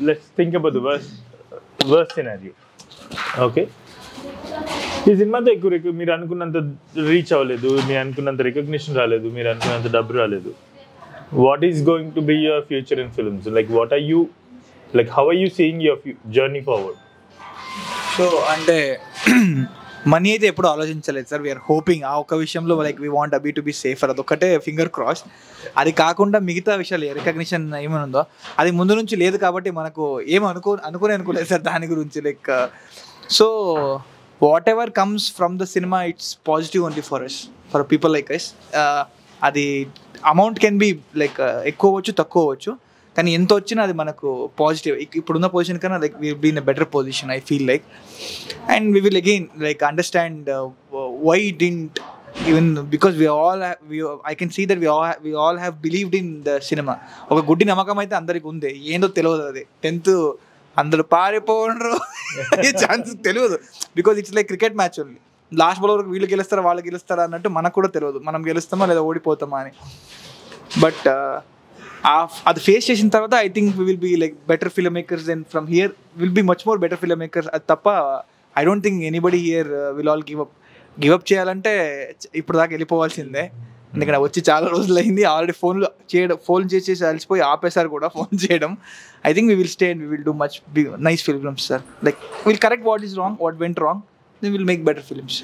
let's think about the worst scenario. Okay, ఈ సినిమాతో ఎక్కువ మీరు అనుకున్నంత రీచ్ అవ్వలేదు, మీరు అనుకున్నంత రికగ్నిషన్ రాలేదు, మీరు అనుకున్నంత డబ్బు రాలేదు. What is going to be your future in films? Like what are you, like how are you seeing your journey forward? So అంటే మనీ అయితే ఎప్పుడు ఆలోచించలేదు సార్. వీఆర్ హోపింగ్ ఆ ఒక్క విషయంలో లైక్ వీ వాంట్ అబీ టు బీ సేఫర్, అదొక్కటే ఫింగర్ క్రాస్. అది కాకుండా మిగతా విషయాలు రికగ్నిషన్ ఏమైనా ఉందో అది ముందు నుంచి లేదు కాబట్టి మనకు అనుకోలేదు సార్ దాని గురించి. Like so whatever comes from the cinema it's positive only for us, for people like us. అది అమౌంట్ కెన్ బి లైక్ ఎక్కువ అవ్వచ్చు, తక్కువ అవ్వచ్చు, కానీ ఎంత వచ్చినా అది మనకు పాజిటివ్. ఇప్పుడున్న పొజిషన్ కన్నా like we be in a better position I feel like. And we will again like understand why didn't even because I can see that we all have believed in the cinema. ఒక గుడ్డి నమ్మకం అయితే అందరికి ఉంది, ఏందో తెలియదు. అది 10th అందరూ పారిపోండ్రు ఛాన్స్ తెలియదు. Because it's like cricket match only. Last ball వరకు వీళ్ళు గెలుస్తారా వాళ్ళు గెలుస్తారా అన్నట్టు మనకు కూడా తెలియదు, మనం గెలుస్తామా లేదా ఓడిపోతామా అని. బట్ అది ఫేస్ చేసిన తర్వాత I think we will be like better film makers then from here will be much more better film makers. అది తప్ప I don't think anybody here will all give up చేయాలంటే ఇప్పుడు దాకా వెళ్ళిపోవాల్సిందే. ఎందుకంటే వచ్చి చాలా రోజులు అయింది, ఆల్రెడీ ఫోన్ చేసి అలసిపోయి ఆపేసారు కూడా ఫోన్ చేయడం. I think we will stay and we will do much nice films sir. Like will correct what is wrong, what went wrong, then we'll make better films.